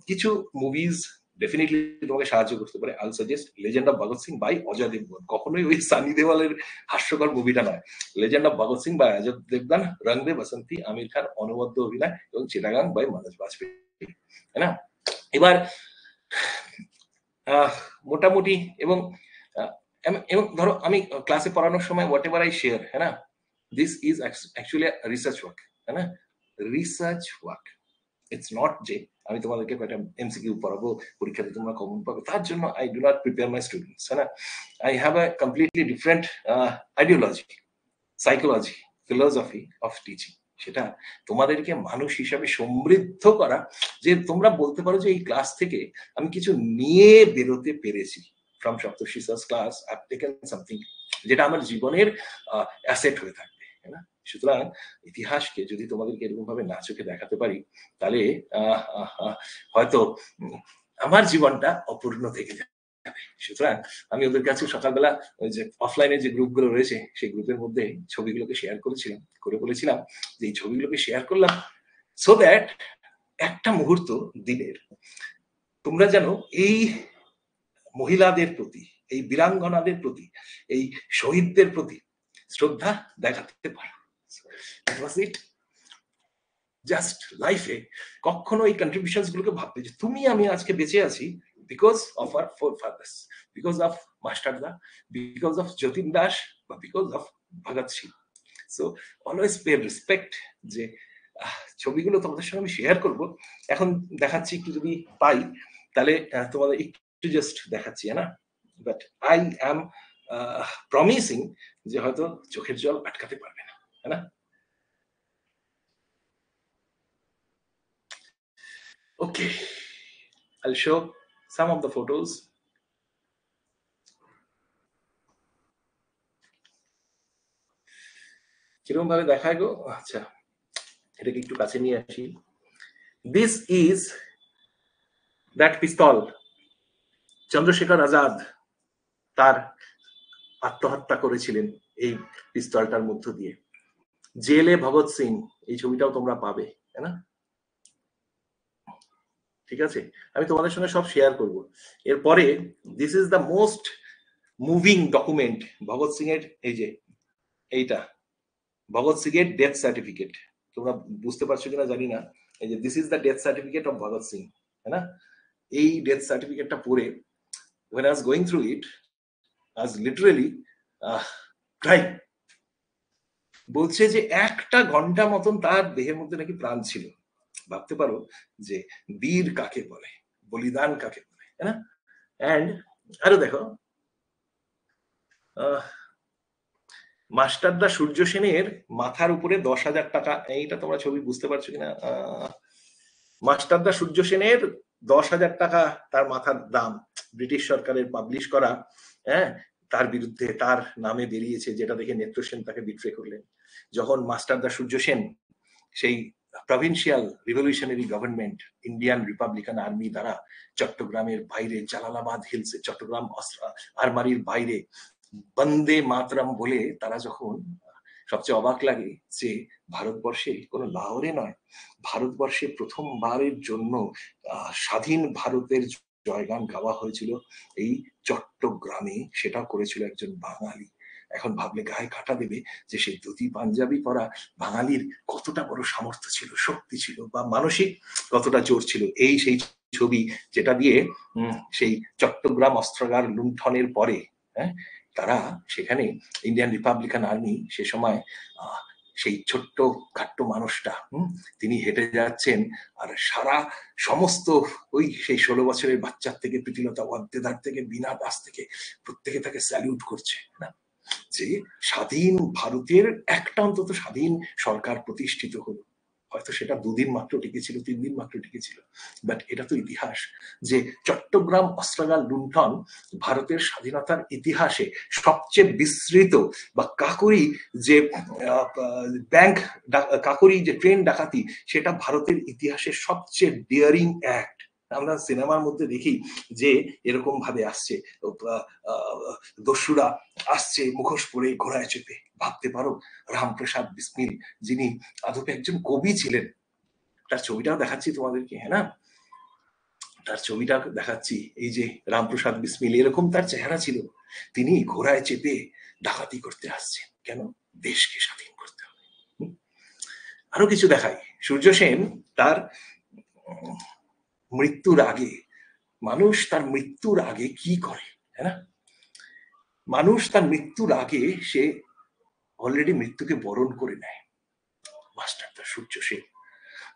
কিছু মুভিজ ডেফিনেটলি তোমাকে সাহায্য করতে পারে। I suggest legend of Bhagat Singh by Ajay Devgan. কখনোই ওই সানি দেওয়ালের হাস্যকর মুভিটা নয়। Legend of Bhagat Singh by Ajay Devgan, Rang De Basanti, Aamir Khan অনবদ্য অভিনয়, এবং চিটাগাং বাই মনোজ বাজপেয়ী, তাই না? এবার মোটামুটি এবং ধরো আমি ক্লাসে পড়ানোর সময় হোয়াট এভার আই শেয়ার, হ্যাঁ না, this is actually research work, তাই না? Research work. ইটস নট যে আমি তোমাদেরকে কয়েকটা এমসিকিউ পড়াবো, পরীক্ষাতে তোমরা কমন পাবে, তার জন্য I do not prepare my students, হ্যাঁ না? I have a completely different ideology, psychology, philosophy of teaching. সেটা তোমাদেরকে মানুষ হিসাবে সমৃদ্ধ করা, যে তোমরা বলতে পারো যে এই ক্লাস থেকে আমি কিছু নিয়ে বেরোতে পেরেছি। From Saptarshi sir's class I have taken something যেটা আমার জীবনের অ্যাসেট হয়ে থাকবে, তাই না? সুতরাং ইতিহাসকে যদি তোমাদেরকে এরকম ভাবে না চোখে দেখাতে পারি, তাহলে হয়তো আমার জীবনটা অপূর্ণ থেকে যাবে। সুতরাং আমি ওদের কাছে সকালবেলা ওই যে অফলাইনে যে গ্রুপগুলো রয়েছে সেই গ্রুপের মধ্যে ছবিগুলোকে শেয়ার করেছিলাম, করে বলেছিলাম যে এই ছবিগুলোকে শেয়ার করলাম সো দ্যাট একটা মুহূর্ত দিনের তোমরা যেন এই মহিলাদের প্রতি, এই বীরাঙ্গনাদের প্রতি, এই শহীদদের প্রতি শ্রদ্ধা দেখাতে পারো। That was it. জাস্ট লাইফে কখনো এই কন্ট্রিবিউশনস গুলোকে ভাববে যে তুমি আমি আজকে বেঁচে আছি because of our forefathers, because of Masterda, because of Jatin Das বা because of Bhagat Singh. So always pay respect. যে ছবিগুলো তোমাদের সঙ্গে আমি শেয়ার করব, এখন দেখাচ্ছি একটু যদি পাই তাহলে তোমাদের একটু জাস্ট দেখাচ্ছি, না বাট আই অ্যাম প্রমিসিং যে হয়তো চোখের জল আটকাতে পারবে না, না। Okay, I'll show some of the photos. কিরকম ভাবে দেখায় গো? আচ্ছা, এটাকে একটু কাছে নিয়ে আসি। This is that pistol. Chandrashekhar Azad তার আত্মহত্যা করেছিলেন এই পিস্তলটার মধ্য দিয়ে। জেলে ভগৎ সিং, এই ছবিটাও তোমরা পাবে, তাই না? ঠিক আছে, আমি তোমাদের সঙ্গে সব শেয়ার করব। এরপরে this is the most moving document Bhagat Singh এর, এই যে এইটা ভগৎ সিং এর ডেথ সার্টিফিকেট। তোমরা বুঝতে পারছো কিনা জানি না, এই যে this is the death certificate of Bhagat Singh, তাই না? এই ডেথ সার্টিফিকেটটা পড়ে when I was going through it, I was literally crying. বলছে যে একটা ঘন্টা মতন তার দেহের মধ্যে নাকি প্রাণ ছিল। ভাবতে পারো যে বীর কাকে বলে, বলিদান কাকে বলে, তাই না? এন্ড আরো দেখো, মাস্টারদা সূর্য সেনের মাথার উপরে 10,000 টাকা, এইটা তোমরা ছবি বুঝতে পারছো কিনা? মাস্টারদা সূর্য সেনের 10,000 টাকা তার মাথার দাম, ব্রিটিশ সরকারের পাবলিশ করা, হ্যাঁ, তার বিরুদ্ধে তার নামে বেরিয়েছে, যেটা দেখে নেত্র সেন তাকে বিট্রে করলেন। যখন মাস্টারদা সূর্য সেন সেই provincial revolutionary government Indian Republican army দ্বারা চট্টগ্রামের বাইরে জালালাবাদ হিলসে, চট্টগ্রাম আরমারির বাইরে বন্দে মাতরম বলে তারা যখন, সবচেয়ে অবাক লাগে যে ভারতবর্ষে কোনো লাহোরে নয়, ভারতবর্ষে প্রথমবারের জন্য স্বাধীন ভারতের জয়গান গাওয়া হয়েছিল এই চট্টগ্রামে, সেটা করেছিল একজন বাঙালি। এখন ভাবলে গায়ে কাটা দেবে যে সেই ধুতি পাঞ্জাবি পরা বাঙালির কতটা বড় সামর্থ্য ছিল, শক্তি ছিল, বা মানসিক কতটা জোর ছিল। এই সেই ছবি যেটা দিয়ে সেই চট্টগ্রাম অস্ত্রাগার লুণ্ঠনের পরে, হ্যাঁ, তারা সেখানে ইন্ডিয়ান রিপাবলিকান আর্মি সে সময় সেই ছোট্ট খাট্ট মানুষটা তিনি হেঁটে যাচ্ছেন, আর সারা সমস্ত ওই সেই 16 বছরের বাচ্চার থেকে প্রীতিলতা ওয়াদ্দেদার থেকে বীণা দাস থেকে প্রত্যেকে তাকে স্যালিউট করছে, না? যে স্বাধীন ভারতের একটা অন্তত স্বাধীন সরকার প্রতিষ্ঠিত হলো। হয়তো সেটা 2 দিন মাত্র টিকেছিল, 3 দিন মাত্র টিকেছিল, বাট এটা তো ইতিহাস যে চট্টগ্রাম অস্ত্রাগার লুণ্ঠন ভারতের স্বাধীনতার ইতিহাসে সবচেয়ে বিস্তৃত, বা কাকরি যে ব্যাংক কাকরি যে ট্রেন ডাকাতি, সেটা ভারতের ইতিহাসের সবচেয়ে ডিয়ারিং অ্যাক্ট। আমরা সিনেমার মধ্যে দেখি যে এরকম ভাবে আসছে, দস্যুরা আসছে মুখোশ পরে ঘোড়ায় চেপে। ভাবতে পারো রামপ্রসাদ বিসমিল, যিনি আদপে একজন কবি ছিলেন, তার ছবিটাও দেখাচ্ছি তোমাদেরকে, হ্যাঁ না, তার ছবিটা দেখাচ্ছি। এই যে রামপ্রসাদ বিসমিল, এরকম তার চেহারা ছিল। তিনি ঘোড়ায় চেপে ডাকাতি করতে আসছেন, কেন? দেশকে স্বাধীন করতে হবে। আরো কিছু দেখাই। সূর্য সেন তার মৃত্যুর আগে, মানুষ তার মৃত্যুর আগে কি করে, হ্যাঁ না? মানুষ তার মৃত্যুর আগে সে অলরেডি মৃত্যুকে বরণ করে নেয়। মাস্টারদা সূর্য সেন,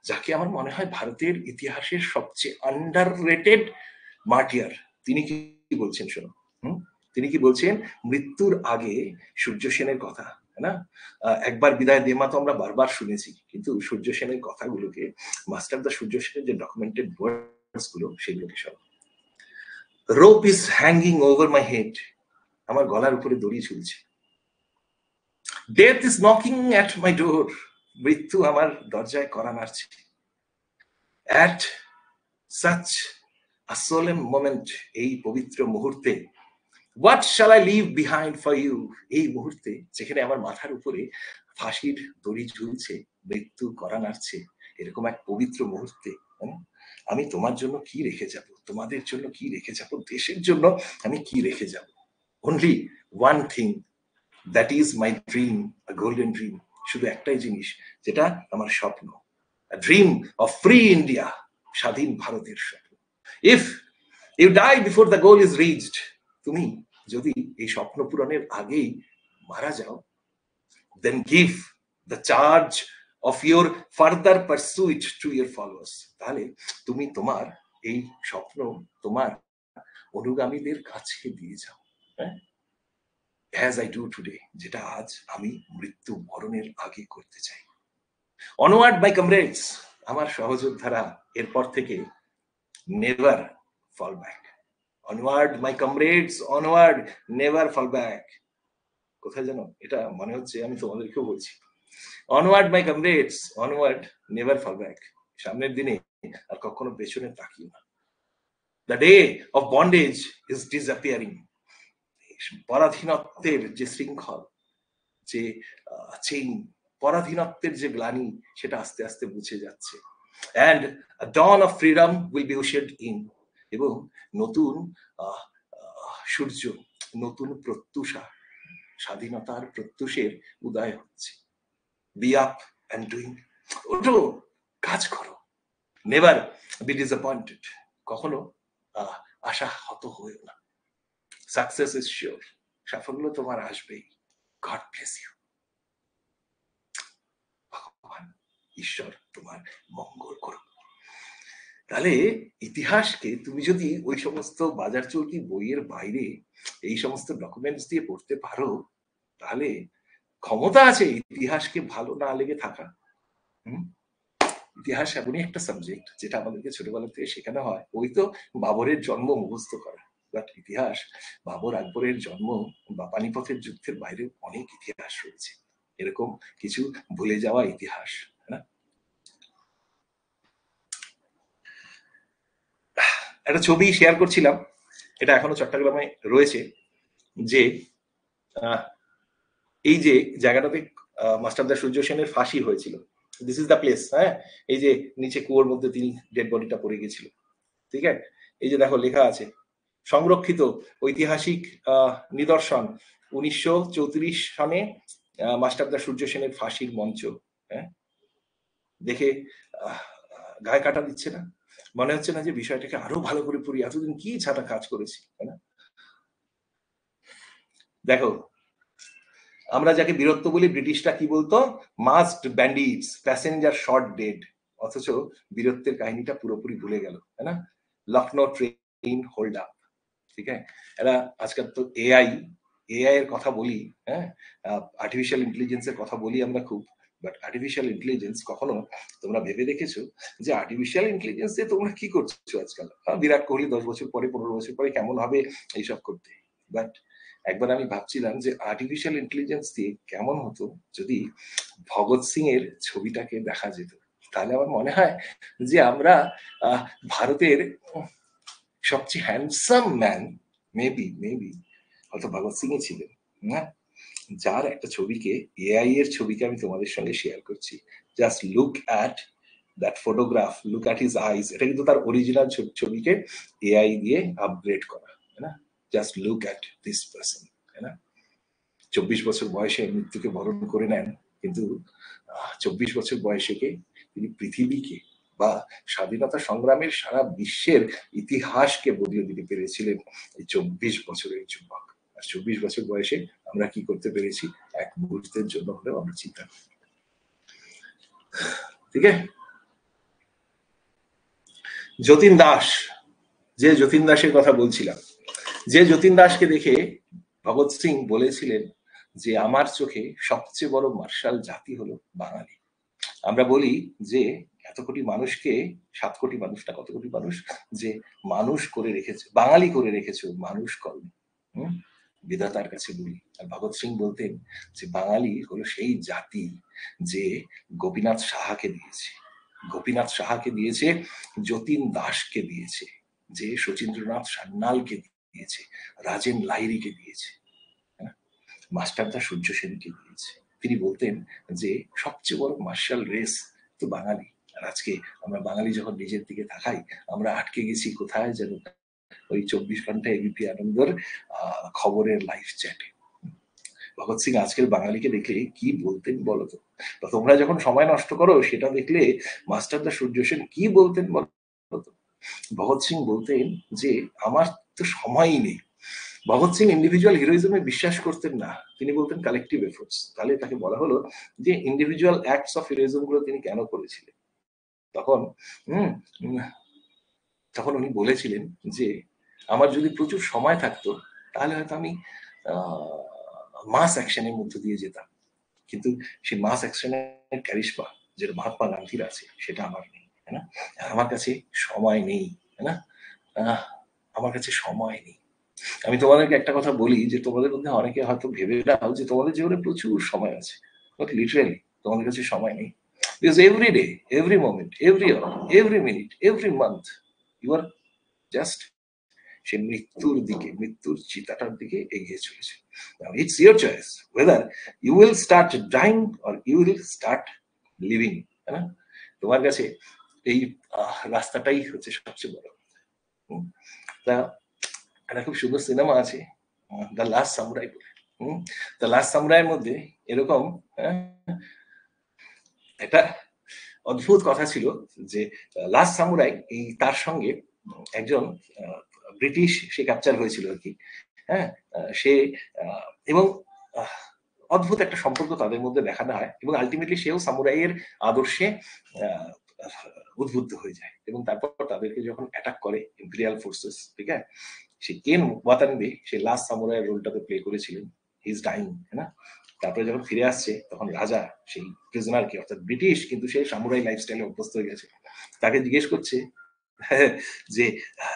যাকে আমার মনে হয় ভারতের ইতিহাসের সবচেয়ে আন্ডাররেটেড মার্টিয়ার। তিনি কি বলছেন শোনো, তিনি কি বলছেন মৃত্যুর আগে সূর্য সেনের কথা, না? একবার বিদায় দে মা তো আমরা বারবার শুনেছি, কিন্তু সূর্য সেনের কথাগুলোকে, মাস্টারদা সূর্য সেনের যে ডকুমেন্টেড ওয়ার্ডস গুলো, সেগুলোকে শোনো। Rope is hanging over my head, আমার গলার উপরে দড়ি ঝুলছে। Death is knocking at my door, মৃত্যু আমার দরজায় কড়া নাড়ছে। At such a solemn moment, এই পবিত্র মুহূর্তে, what shall I leave behind for you, এই মুহূর্তে যেখানে আমার মাথার উপরে ফাঁসির দড়ি ঝুলছে, মৃত্যু করা নাড়ছে, এরকম এক পবিত্র মুহূর্তে আমি তোমার জন্য কি রেখে যাব, তোমাদের জন্য কি রেখে যাব, দেশের জন্য আমি কি রেখে যাব? Only one thing, that is my dream, a golden dream. শুধু একটাই জিনিস, যেটা আমার স্বপ্ন, ড্রিম অফ ফ্রি ইন্ডিয়া, স্বাধীন ভারতের স্বপ্ন। If you die before the goal is reached, তুমি যদি এই স্বপ্ন পূরণের আগেই মারা যাও, then give the charge of your further pursuit to your followers, তাহলে তুমি তোমার এই স্বপ্ন তোমার অনুগামীদের কাছে দিয়ে যাও, as I do today, যেটা আজ আমি মৃত্যু বরণের আগে করতে চাই। Onward my comrades, আমার সহযোদ্ধারা, এরপর থেকে never fall back. Onward my comrades, onward, never fall back. কোথায় জানো, এটা মনে হচ্ছে আমি তোমাদেরকেও বলছি। Onward my comrades, onward, never fall back. সামনের দিনে আর কখনো পেছনে তাকিও না। The day of bondage is disappearing. পরাধীনত্বের যে শৃঙ্খল, যে চেইন, পরাধীনত্বের যে গ্লানি, সেটা আস্তে আস্তে মুছে যাচ্ছে। And a dawn of freedom will be ushered in. এবং নতুন সূর্য, নতুন প্রত্যুষা, স্বাধীনতার প্রত্যুষের উদয় হচ্ছে। Be up and doing. ওঠো, কাজ করো। Never be disappointed. কখনো আশাহত হয়েও না। Success is sure. সাফল্য তোমার আসবেই। God bless you. ভগবান ঈশ্বর তোমার মঙ্গল করুক। তাহলে ইতিহাসকে তুমি যদি ওই সমস্ত বাজার চলতি বইয়ের বাইরে এই সমস্ত ডকুমেন্টস দিয়ে পড়তে পারো, তাহলে ক্ষমতা আছে ইতিহাসকে ভালো না লেগে থাকা। ইতিহাস এমনই একটা সাবজেক্ট যেটা আমাদেরকে ছোটবেলা থেকে শেখানো হয়। ওই তো বাবরের জন্ম মুখস্থ করা, বাট ইতিহাস, বাবর আকবরের জন্ম বা পানিপথের যুদ্ধের বাইরে অনেক ইতিহাস রয়েছে, এরকম কিছু ভুলে যাওয়া ইতিহাস। একটা ছবি শেয়ার করছিলাম, এটা এখনো চট্টগ্রামে রয়েছে, যে এই যে জায়গাটাতে মাস্টারদা সূর্য সেনের ফাঁসি হয়েছিল, দিস ইজ দ্য প্লেস। হ্যাঁ, এই যে নিচে কুয়োর মধ্যে তিনি ডেড বডিটা পড়ে গেছিল, ঠিক আছে। এই যে দেখো লেখা আছে, সংরক্ষিত ঐতিহাসিক নিদর্শন, 1934 সনে মাস্টারদা সূর্য সেনের ফাঁসির মঞ্চ। হ্যাঁ, দেখে গায়ে কাটা দিচ্ছে না? মনে হচ্ছে না যে বিষয়টাকে আরো ভালো করে পড়ি, এতদিন কি ছাটা কাজ করেছি, তাই না? দেখো, আমরা যাকে বীরত্ব বলি, ব্রিটিশরা কি বলতো? Must bandits, passenger shot dead. অথচ বীরত্বের কাহিনীটা পুরোপুরি ভুলে গেল, তাই না? লখনৌ ট্রেন হোল্ড আপ, ঠিক আছে। এরা আজকাল তো এআই এর কথা বলি, হ্যাঁ, আর্টিফিশিয়াল ইন্টেলিজেন্সের কথা বলি আমরা খুব, বাট আর্টিফিশিয়াল ইন্টেলিজেন্স কখনো তোমরা ভেবে দেখেছো যে আর্টিফিশিয়াল ইন্টেলিজেন্স দিয়ে তোমরা কি করছো আজকাল? বিরাট কোহলি 10 বছর পরে, 15 বছর পরে কেমন হবে এইসব করতে? বাট একবার আমি ভাবছিলাম যে আর্টিফিশিয়াল ইন্টেলিজেন্স দিয়ে কেমন হতো যদি ভগৎ সিং এর ছবিটাকে দেখা যেত। তাহলে আমার মনে হয় যে আমরা ভারতের সবচেয়ে হ্যান্ডসাম ম্যান, মেবি হয়তো ভগৎ সিং ছিলেন, না? যার একটা ছবিকে, এআই এর ছবিকে আমি তোমাদের সঙ্গে শেয়ার করছি। Just look at that photograph, look at his eyes. এটা কিন্তু তার অরিজিনাল ছবিকে এআই দিয়ে আপগ্রেড করা, তাই না? Just look at this person, তাই না? 24 বছর বয়সে মৃত্যুকে বরণ করে নেন, কিন্তু 24 বছর বয়সে তিনি পৃথিবীকে বা স্বাধীনতা সংগ্রামের সারা বিশ্বের ইতিহাসকে বদলে দিতে পেরেছিলেন এই 24 বছরের যুবক। আর 24 বছর বয়সে আমরা কি করতে পেরেছি এক মুহূর্তের জন্য হলেও আমরা চিন্তা করি, ঠিক আছে। যতীন দাস, যে যতীন দাসের কথা বলছিলাম, যে যতীন দাসকে দেখে ভগৎ সিং বলেছিলেন যে আমার চোখে সবচেয়ে বড় মার্শাল জাতি হলো বাঙালি। আমরা বলি যে এত কোটি মানুষকে, 7 কোটি মানুষ না কত কোটি মানুষ যে মানুষ করে রেখেছে, বাঙালি করে রেখেছে, মানুষ কর্মে বিধাতার কাছে বলি। আর ভগৎ সিং বলতেন যে বাঙালি হলো সেই জাতি যে গোপীনাথ সাহাকে দিয়েছে, গোপীনাথ সাহাকে দিয়েছে, যতীন দাসকে দিয়েছে, যে শচীন্দ্রনাথ সান্যালকে দিয়েছে, রাজেন লাহিড়ীকে দিয়েছে, মাস্টারদা সূর্য সেনকে দিয়েছে। তিনি বলতেন যে সবচেয়ে বড় মার্শাল রেস তো বাঙালি। আর আজকে আমরা বাঙালি যখন নিজের দিকে তাকাই, আমরা আটকে গেছি কোথায় যেন ওই 24 ঘন্টা এবিপি আনন্দর খবরের লাইভ চ্যাটে। ভগৎ সিং আজকের বাঙালিকে দেখলে কি বলতেন বলতো? তোমরা যখন সময় নষ্ট করো সেটা দেখলে মাস্টারদা সূর্য সেন কি বলতেন বলতো? ভগৎ সিং বলতেন যে আমার তো সময়ই নেই। ভগৎ সিং ইন্ডিভিজুয়াল হিরোইজমে বিশ্বাস করতেন না, তিনি বলতেন কালেকটিভ এফোর্টস। তাহলে তাকে বলা হলো যে ইন্ডিভিজুয়াল অ্যাক্টস অফ হিরোইজম গুলো তিনি কেন করেছিলেন? তখন তখন উনি বলেছিলেন যে আমার যদি প্রচুর সময় থাকতো তাহলে হয়তো আমি মাস অ্যাকশনের মধ্য দিয়ে যেতাম, কিন্তু সেই মাস অ্যাকশনের ক্যারিশমা যেটা মহাত্মা গান্ধীর আছে সেটা আমার নেই, তাই না? আমার কাছে সময় নেই, তাই না? আমার কাছে সময় নেই। আমি তোমাদেরকে একটা কথা বলি যে তোমাদের মধ্যে অনেকে হয়তো ভেবে নাও যে তোমাদের জীবনে প্রচুর সময় আছে, বাট লিটারালি তোমাদের কাছে সময় নেই। Because every day, every moment, every hour, every minute, every month you are just সে মৃত্যুর দিকে, মৃত্যুর চিতাটার দিকে এগিয়ে চলেছে। It's your choice whether you will start dying or you will start living, তাই না? তোমার কাছে এই রাস্তাটাই হচ্ছে সবচেয়ে বড়। তা একটা খুব সুন্দর সিনেমা আছে দ্য লাস্ট সামুরাই বলে। দ্য লাস্ট সামুরাইয়ের মধ্যে এরকম একটা অদ্ভুত কথা ছিল যে লাস্ট সামুরাই এই তার সঙ্গে একজন ব্রিটিশ সে ক্যাপচার হয়েছিল আর কি, হ্যাঁ, সে এবং অদ্ভুত একটা সম্পর্ক তাদের মধ্যে দেখানো হয় এবং আলটিমেটলি সেও সামুরাইয়ের আদর্শে উদ্বুদ্ধ হয়ে যায় এবং তারপর তাদেরকে যখন অ্যাটাক করে ইম্পেরিয়াল ফোর্সেস, ঠিক আছে, সে কেন ওয়াতানবে সে লাস্ট সামুরাইয়ের রোলটাতে প্লে করেছিলেন, হি ইজ ডাইং, তাই না? তারপরে যখন ফিরে আসছে তখন রাজা সেই প্রিজনারকে, অর্থাৎ ব্রিটিশ কিন্তু সে সামুরাই লাইফস্টাইলে অভ্যস্ত হয়ে গেছে, তাকে জিজ্ঞেস করছে যে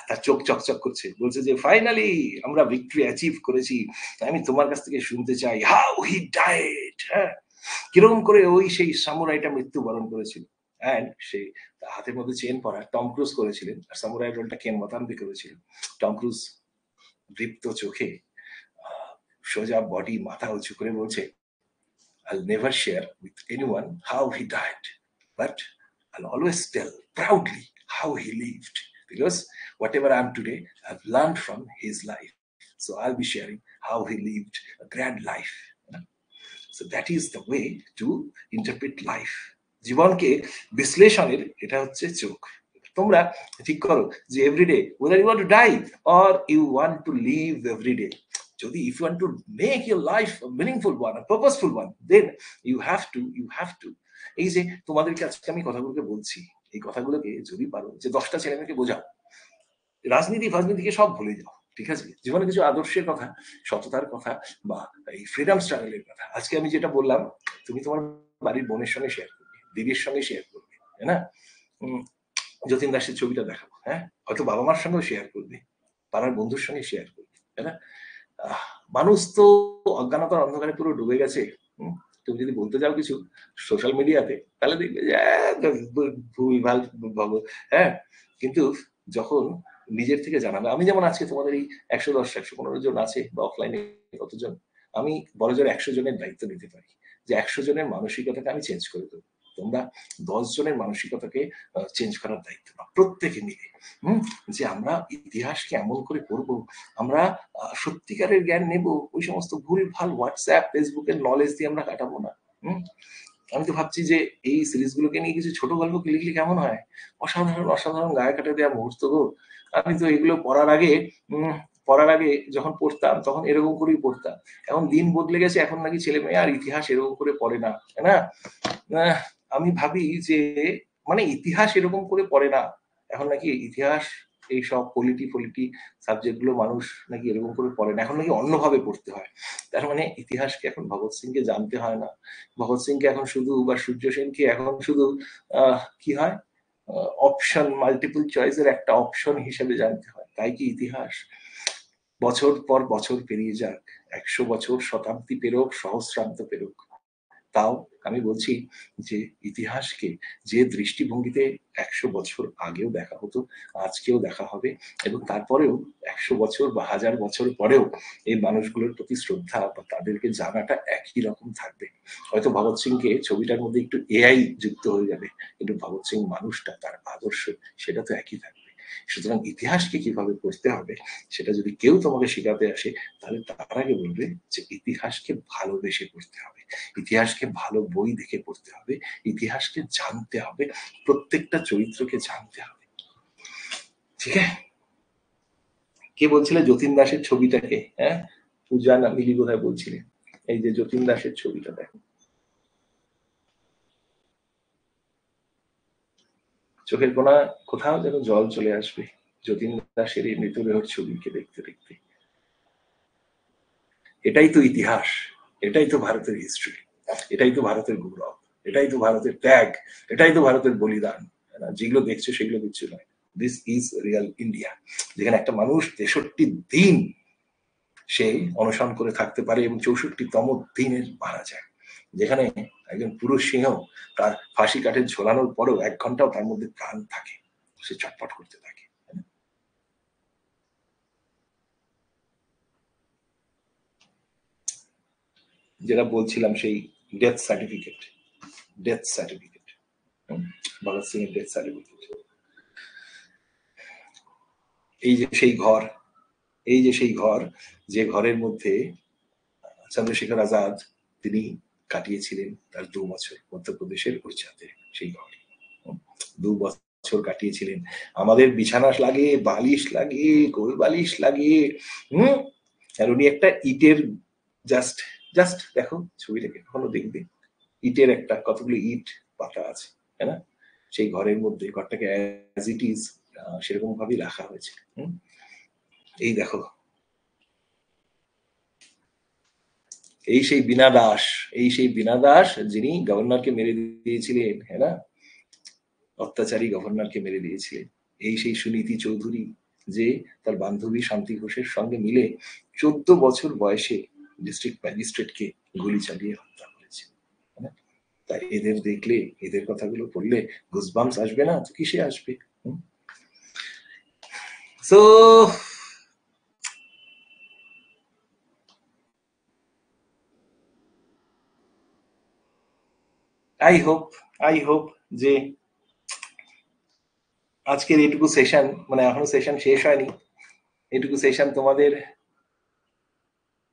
তার চোখ চকচক করছে, বলছে যে ফাইনালি আমরা ভিক্টরি অ্যাচিভ করেছি, আমি তোমার কাছ থেকে শুনতে চাই হাউ হি ডাইড, হ্যাঁ, কিরকম করে ওই সেই সামুরাইটা মৃত্যুবরণ করেছিল। অ্যান্ড সে হাতের মধ্যে চেন পরা টম ক্রুজ করেছিলেন আর সামুরাই রোলটা কেন ওয়াতানাবে করেছিলেন। টম ক্রুজ দীপ্ত চোখে সোজা বডি মাথা উঁচু করে বলছে I'll never share with anyone how he died, but I'll always tell proudly how he lived, because whatever I am today, I've learned from his life. So I'll be sharing how he lived a grand life. So that is the way to interpret life. জীবনকে বিশ্লেষণের এটা হচ্ছে চোখ। তোমরা ঠিক করো যে everyday whether you want to die or you want to live every day. যদি if you want to make your life a meaningful one, a purposeful one, then you have to এই যে তোমাদেরকে আজকে আমি কথাগুলোকে বলছি, এই কথাগুলোকে যদি পারো যে 10টা ছেলে মেয়েকে বোঝাও, রাজনীতিকে সব ভুলে যাও, ঠিক আছে? জীবনে কিছু আদর্শের কথা, সততার কথা বা এই ফ্রিডম স্ট্রাগলের কথা আজকে আমি যেটা বললাম তুমি তোমার বাড়ির বোনের সঙ্গে শেয়ার করবে, দিদির সঙ্গে শেয়ার করবে, তাই না? যতীন দাসের ছবিটা দেখাবো, হ্যাঁ, হয়তো বাবা মার সঙ্গেও শেয়ার করবে, পাড়ার বন্ধুর সঙ্গে শেয়ার করবে, তাই না? মানুষ তো অজ্ঞানতার অন্ধকারে পুরো ডুবে গেছে। তুমি যদি বলতে যাও কিছু সোশ্যাল মিডিয়াতে তাহলে দেখবে যে ভুলভাল, হ্যাঁ, কিন্তু যখন নিজের থেকে জানাবে, আমি যেমন আজকে তোমাদের এই 110 115 জন আছে বা অফলাইনে কতজন, আমি বড় জোর 100 জনের দায়িত্ব নিতে পারি যে 100 জনের মানসিকতাকে আমি চেঞ্জ করে দেবো। তোমরা 10 জনের মানসিকতাকে চেঞ্জ করার দায়িত্ব নাও প্রত্যেকে মিলে। যে আমরা ইতিহাসকে এমন করে পড়বো, আমরা সত্যিকারের জ্ঞান নেব, ওই সমস্ত ভুল ভাল হোয়াটসঅ্যাপ ফেসবুকের নলেজ দিয়ে আমরা কাটাবো না। আমি তো ভাবছি যে এই সিরিজগুলোকে নিয়ে কিছু ছোট গল্প লিখলে কেমন হয়? অসাধারণ অসাধারণ গায়ে কাটা দেওয়া মুহূর্ত গো। আমি তো এগুলো পড়ার আগে যখন পড়তাম তখন এরকম করেই পড়তাম। এখন দিন বদলে গেছে, এখন নাকি ছেলে মেয়ে আর ইতিহাস এরকম করে পড়ে না, তাই না? আমি ভাবি যে মানে ইতিহাস এরকম করে পড়ে না, এখন নাকি ইতিহাস এইসব পলিটি সাবজেক্ট গুলো মানুষ নাকি এরকম করে পড়ে না, এখন নাকি অন্যভাবে পড়তে হয়। তার মানে ইতিহাসকে এখন ভগৎ সিংকে জানতে হয় না, ভগৎ সিংকে এখন শুধু বা সূর্য সেনকে এখন শুধু কি হয় অপশন, মাল্টিপল চয়েসের একটা অপশন হিসেবে জানতে হয়। তাই কি ইতিহাস বছর পর বছর পেরিয়ে যাক, 100 বছর, শতাব্দী পেরোক, সহস্রাব্দ পেরোক, তাও আমি বলছি যে ইতিহাসকে যে দৃষ্টিভঙ্গিতে 100 বছর আগেও দেখা হতো, আজকেও দেখা হবে, এবং তারপরেও 100 বছর বা 1000 বছর পরেও এই মানুষগুলোর প্রতি শ্রদ্ধা বা তাদেরকে জানাটা একই রকম থাকবে। হয়তো ভগৎ সিংকে ছবিটার মধ্যে একটু এআই যুক্ত হয়ে যাবে, কিন্তু ভগৎ সিং মানুষটা, তার আদর্শ, সেটা তো একই থাকবে। সুতরাং ইতিহাসকে কিভাবে পড়তে হবে সেটা যদি কেউ তোমাকে শেখাতে আসে, তাহলে তার আগে বলবে যে ইতিহাসকে ভালোবেসে পড়তে হবে, ইতিহাসকে ভালো বই দেখে পড়তে হবে, ইতিহাসকে জানতে হবে, প্রত্যেকটা চরিত্রকে জানতে হবে। ঠিক আছে? কে বলছিলে যতীন দাসের ছবিটাকে? হ্যাঁ, পূজা না মিলি বোধহয় বলছিলেন, এই যে যতীন দাসের ছবিটা দেখো, চোখের কোনা কোথাও যেন জল চলে আসবে যতীন দাসের এই মৃতদেহের ছবিকে দেখতে দেখতে। এটাই তো ইতিহাস, এটাই তো ভারতের হিস্ট্রি, এটাই তো ভারতের গৌরব, এটাই তো ভারতের ত্যাগ, এটাই তো ভারতের বলিদান। যেগুলো দেখছো সেগুলো দেখছো নয়, দিস ইজ রিয়াল ইন্ডিয়া, যেখানে একটা মানুষ 63 দিন সে অনশন করে থাকতে পারে এবং 64তম দিনে মারা যায়, যেখানে একজন পুরুষ সিংহ তার ফাঁসি কাঠে ঝোলানোর পরেও 1 ঘন্টাও তার মধ্যে প্রাণ থাকে, সে ছটফট করতে থাকে। যেটা বলছিলাম সেই death certificate, death certificate, Bhagat Singh এর ডেথ সার্টিফিকেট, এই যে সেই ঘর, এই যে সেই ঘর, যে ঘরের মধ্যে চন্দ্রশেখর আজাদ তিনি কাটিয়েছিলেন তার 2 বছর মধ্যপ্রদেশের উড়িষ্যাতে, সেই ঘর 2 বছর কাটিয়েছিলেন। আমাদের বিছানা লাগিয়ে, বালিশ লাগিয়ে, গোল বালিশ লাগিয়ে, আর উনি একটা ইটের, জাস্ট জাস্ট দেখো ছবিটাকে, কখনো দেখবে, ইটের একটা কতগুলো ইট পাতা আছে, তাই না? সেই ঘরের মধ্যে ঘরটাকে অ্যাজ ইট ইজ সেরকম ভাবেই রাখা হয়েছে। এই দেখো, এই সেই বীণা দাস, এই সেই বীণা দাস যিনি গভর্নরকে মেরে দিয়েছিলেন, হ্যাঁ না, অত্যাচারী গভর্নরকে মেরে দিয়েছিলেন। এই সেই সুনীতি চৌধুরী যে তার বান্ধবী শান্তি ঘোষের সঙ্গে মিলে 14 বছর বয়সে ডিস্ট্রিক্ট ম্যাজিস্ট্রেটকে গুলি চালিয়ে হত্যা করেছে। তাই এদের দেখলে, এদের কথাগুলো পড়লে গুজবাম্পস আসবে না তো কিসে আসবে? সো আই হোপ যে আজকের এইটুকু সেশন, মানে এখনো সেশন শেষ হয়নি, এইটুকু সেশন তোমাদের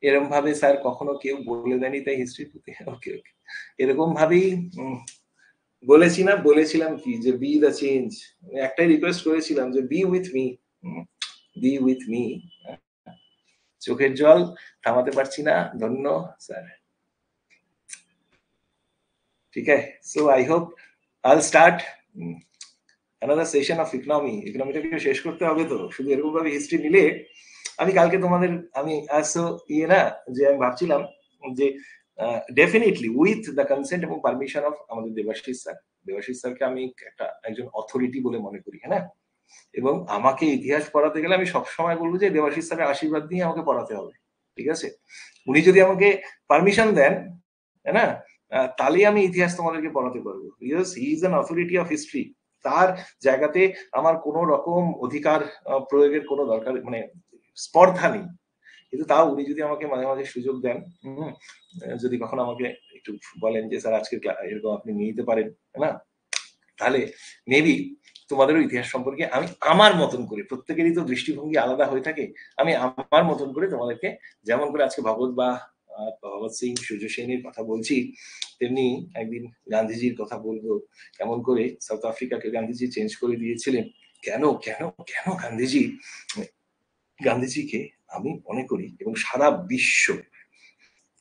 এরকম ভাবে স্যার কখনো কেউ বলে দেয়নি তাই হিস্ট্রির প্রতি, ওকে ওকে, এরকম ভাবেই বলেছি না, বলেছিলাম কি যে বি দ্য চেঞ্জ, একটাই রিকোয়েস্ট করেছিলাম যে be with me, be with me. চোখের জল থামাতে পারছি না, ধন্য স্যার। ঠিক আছে, so I hope I'll start another session of economy. ইকোনমিটাকে শেষ করতে হবে তো, শুধু এরকম ভাবে হিস্ট্রি নিলে আমি কালকে তোমাদের, আমি আসো ইয়ে না, যে আমি ভাবছিলাম যে ডেফিনেটলি উইথ দ্য কনসেন্ট এবং পারমিশন অফ আমাদের দেবাশিস স্যার, দেবাশিস স্যারকে আমি একটা একজন অথরিটি বলে মনে করি, হ্যাঁ, এবং আমাকে ইতিহাস পড়াতে গেলে আমি সবসময় বলবো যে দেবাশিস স্যারের আশীর্বাদ নিয়ে আমাকে পড়াতে হবে, ঠিক আছে? উনি যদি আমাকে পারমিশন দেন, তাই না, তাহলে আমি ইতিহাস তোমাদেরকে পড়াতে পারবো, because he is an authority of history. তার জায়গাতে আমার কোনো রকম অধিকার প্রয়োগের কোনো দরকার, মানে স্পর্ধা নেই, কিন্তু তাও উনি যদি আমাকে মাঝে মাঝে সুযোগ দেন, যদি কখনো আমাকে একটু বলেন যে স্যার আজকে এরকম আপনি নিয়ে নিতে পারেন, না, তাহলে মেবি তোমাদেরও ইতিহাস সম্পর্কে আমি আমার মতন করে, প্রত্যেকেরই তো দৃষ্টিভঙ্গি আলাদা হয়ে থাকে, আমি আমার মতন করে তোমাদেরকে, যেমন করে আজকে ভগৎ বা ভগৎ সিং সূর্য সেনের কথা বলছি, তেমনি একদিন গান্ধীজির কথা বলবো, কেমন করে সাউথ আফ্রিকাকে গান্ধীজি চেঞ্জ করে দিয়েছিলেন, কেন কেন কেন গান্ধীজি, গান্ধীজিকে আমি মনে করি এবং সারা বিশ্ব,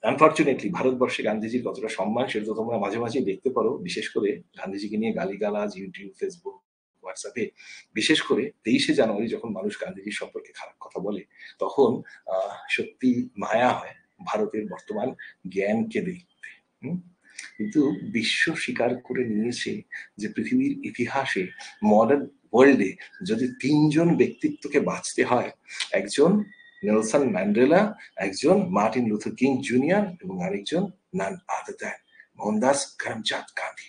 আনফর্চুনেটলি ভারতবর্ষে গান্ধীজির কতটা সম্মান সেটা তো তোমরা মাঝে মাঝে দেখতে পারো, বিশেষ করে গান্ধীজিকে নিয়ে গালিগালাজ ইউটিউব, ফেসবুক, হোয়াটসঅ্যাপে, বিশেষ করে 23শে জানুয়ারি যখন মানুষ গান্ধীজির সম্পর্কে খারাপ কথা বলে, তখন সত্যি মায়া হয় ভারতের বর্তমান জ্ঞানকে দেখতে। কিন্তু বিশ্ব স্বীকার করে নিয়েছে যে পৃথিবীর ইতিহাসে, মডার্ন ওয়ার্ল্ডে যদি 3জন ব্যক্তিত্বকে বাঁচতে হয়, একজন নেলসন ম্যান্ডেলা, একজন মার্টিন লুথার কিং জুনিয়র, এবং আরেকজন নান আদার দ্যান মোহনদাস করমচাঁদ গান্ধী।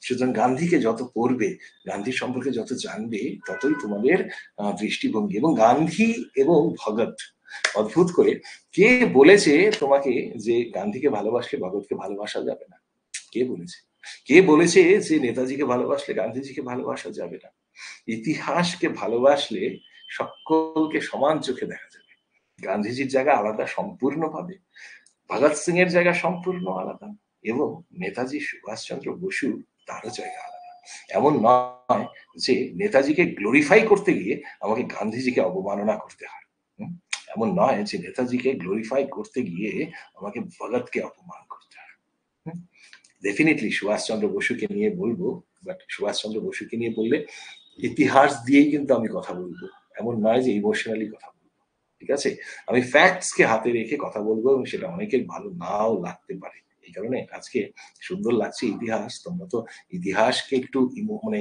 সুতরাং গান্ধীকে যত পড়বে, গান্ধী সম্পর্কে যত জানবে, ততই তোমাদের দৃষ্টিভঙ্গি। এবং গান্ধী এবং ভগৎ, অদ্ভুত করে কে বলেছে তোমাকে যে গান্ধীকে ভালোবাসলে ভগৎকে ভালোবাসা যাবে না? কে বলেছে? কে বলেছে যে নেতাজিকে ভালোবাসলে গান্ধীজিকে ভালোবাসা যাবে না? ইতিহাসকে ভালোবাসলে সকলকে সমান চোখে দেখা যাবে। গান্ধীজির জায়গা আলাদা সম্পূর্ণভাবে, ভগৎ সিং এর জায়গা সম্পূর্ণ আলাদা, এবং নেতাজি সুভাষচন্দ্র বসু তারও জায়গা আলাদা। এমন নয় যে নেতাজিকে গ্লোরিফাই করতে গিয়ে আমাকে গান্ধীজিকে অবমাননা করতে হয়। এমন নয় যে নেতাজিকে গ্লোরিফাই করতে গিয়ে আমাকে ভগৎকে অপমান করতে হয়। ডেফিনেটলি সুভাষচন্দ্র বসুকে নিয়ে বলবো, বাট সুভাষচন্দ্র বসুকে নিয়ে বললে ইতিহাস দিয়েই কিন্তু আমি কথা বলবো, এমন নয় যে ইমোশনালি কথা বলবো। ঠিক আছে, আমি ফ্যাক্টস কে হাতে রেখে কথা বলবো, এবং সেটা অনেকের ভালো নাও লাগতে পারে। এই কারণে আজকে সুন্দর লাগছে ইতিহাস। তোমরা তো ইতিহাসকে একটু মানে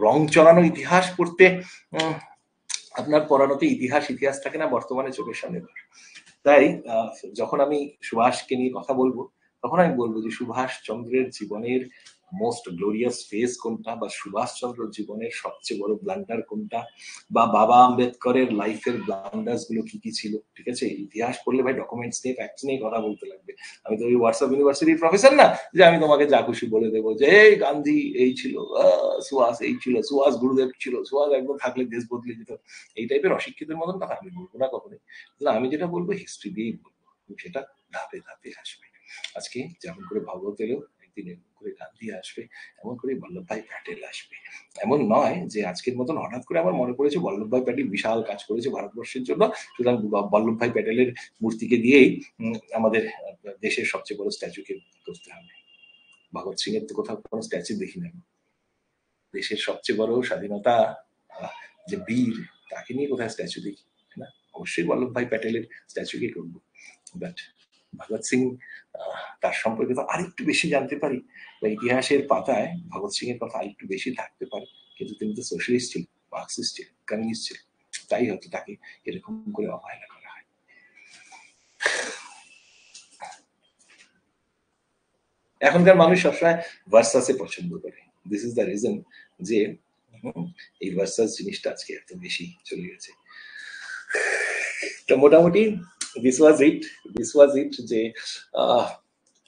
রং চড়ানো ইতিহাস পড়তে আপনার পড়ানোতে ইতিহাস ইতিহাস থাকে না বর্তমানে চোখের সামনে। তাই যখন আমি সুভাষকে নিয়ে কথা বলবো, তখন আমি বলবো যে সুভাষ চন্দ্রের জীবনের মোস্ট গ্লোরিয়াস ফেজ কোনটা, বা সুভাষ চন্দ্র জীবনের সবচেয়ে বড় ব্লান্ডার কোনটা, বা বাবা আম্বেদকরের লাইফের ব্লান্ডার্স গুলো কি কি ছিল। ঠিক আছে, ইতিহাস পড়লে ভাই ডকুমেন্টস নিয়ে ফ্যাক্টস নিয়ে কথা বলতে লাগবে। আমি তো ওই হোয়াটসঅ্যাপ ইউনিভার্সিটির প্রফেসর না যে আমি তোমাকে যা খুশি বলে দেবো যে এই গান্ধী এই ছিল, সুভাষ এই ছিল, সুভাষ গুরুদেব ছিল, সুভাষ একদম থাকলে দেশ বদলে যেত। এই টাইপের অশিক্ষিতের মতন কথা আমি বলবো না কখনোই। আমি যেটা বলবো হিস্ট্রি দিয়েই বলবো, সেটা ধাপে ধাপে আসবে। আজকে যেমন করে ভগৎ এলো, একদিন এমন করে গান্ধী আসবে, এমন করে বল্লভভাই প্যাটেল আসবে। এমন নয় যে আজকের মতন হঠাৎ করে আমার মনে পড়েছে বল্লভভাই প্যাটেল বিশাল কাজ করেছে ভারতবর্ষের জন্য, সুতরাং বল্লভভাই প্যাটেলের মূর্তিকে দিয়েই আমাদের দেশের সবচেয়ে বড় স্ট্যাচুকে করতে হবে। ভগৎ সিং এর তো কোথাও কোনো স্ট্যাচু দেখি না। দেশের সবচেয়ে বড় স্বাধীনতা যে বীর, তাকে নিয়ে কোথায় স্ট্যাচু দেখি না? অবশ্যই বল্লভভাই প্যাটেলের স্ট্যাচুকে করবো। বাট ভগৎ সিং, তার সম্পর্কে তো আরেকটু বেশি জানতে পারি, বা ইতিহাসের পাতায় ভগৎ সিং এর কথা আরেকটু বেশি থাকতে পারে। কিন্তু তিনি তো সোশ্যালিস্ট ছিলেন, মার্কসিস্ট ছিলেন, কমিউনিস্ট ছিলেন, তাই হয়তো তাকে এরকম করে অবহেলা করা হয়। এখনকার মানুষ সবসময় ভার্সাসে পছন্দ করে। দিস ইজ দ্য রিজন যে এই ভার্সাস জিনিসটা আজকে এত বেশি চলে গেছে। তো মোটামুটি দিস ওয়াজ ইট যে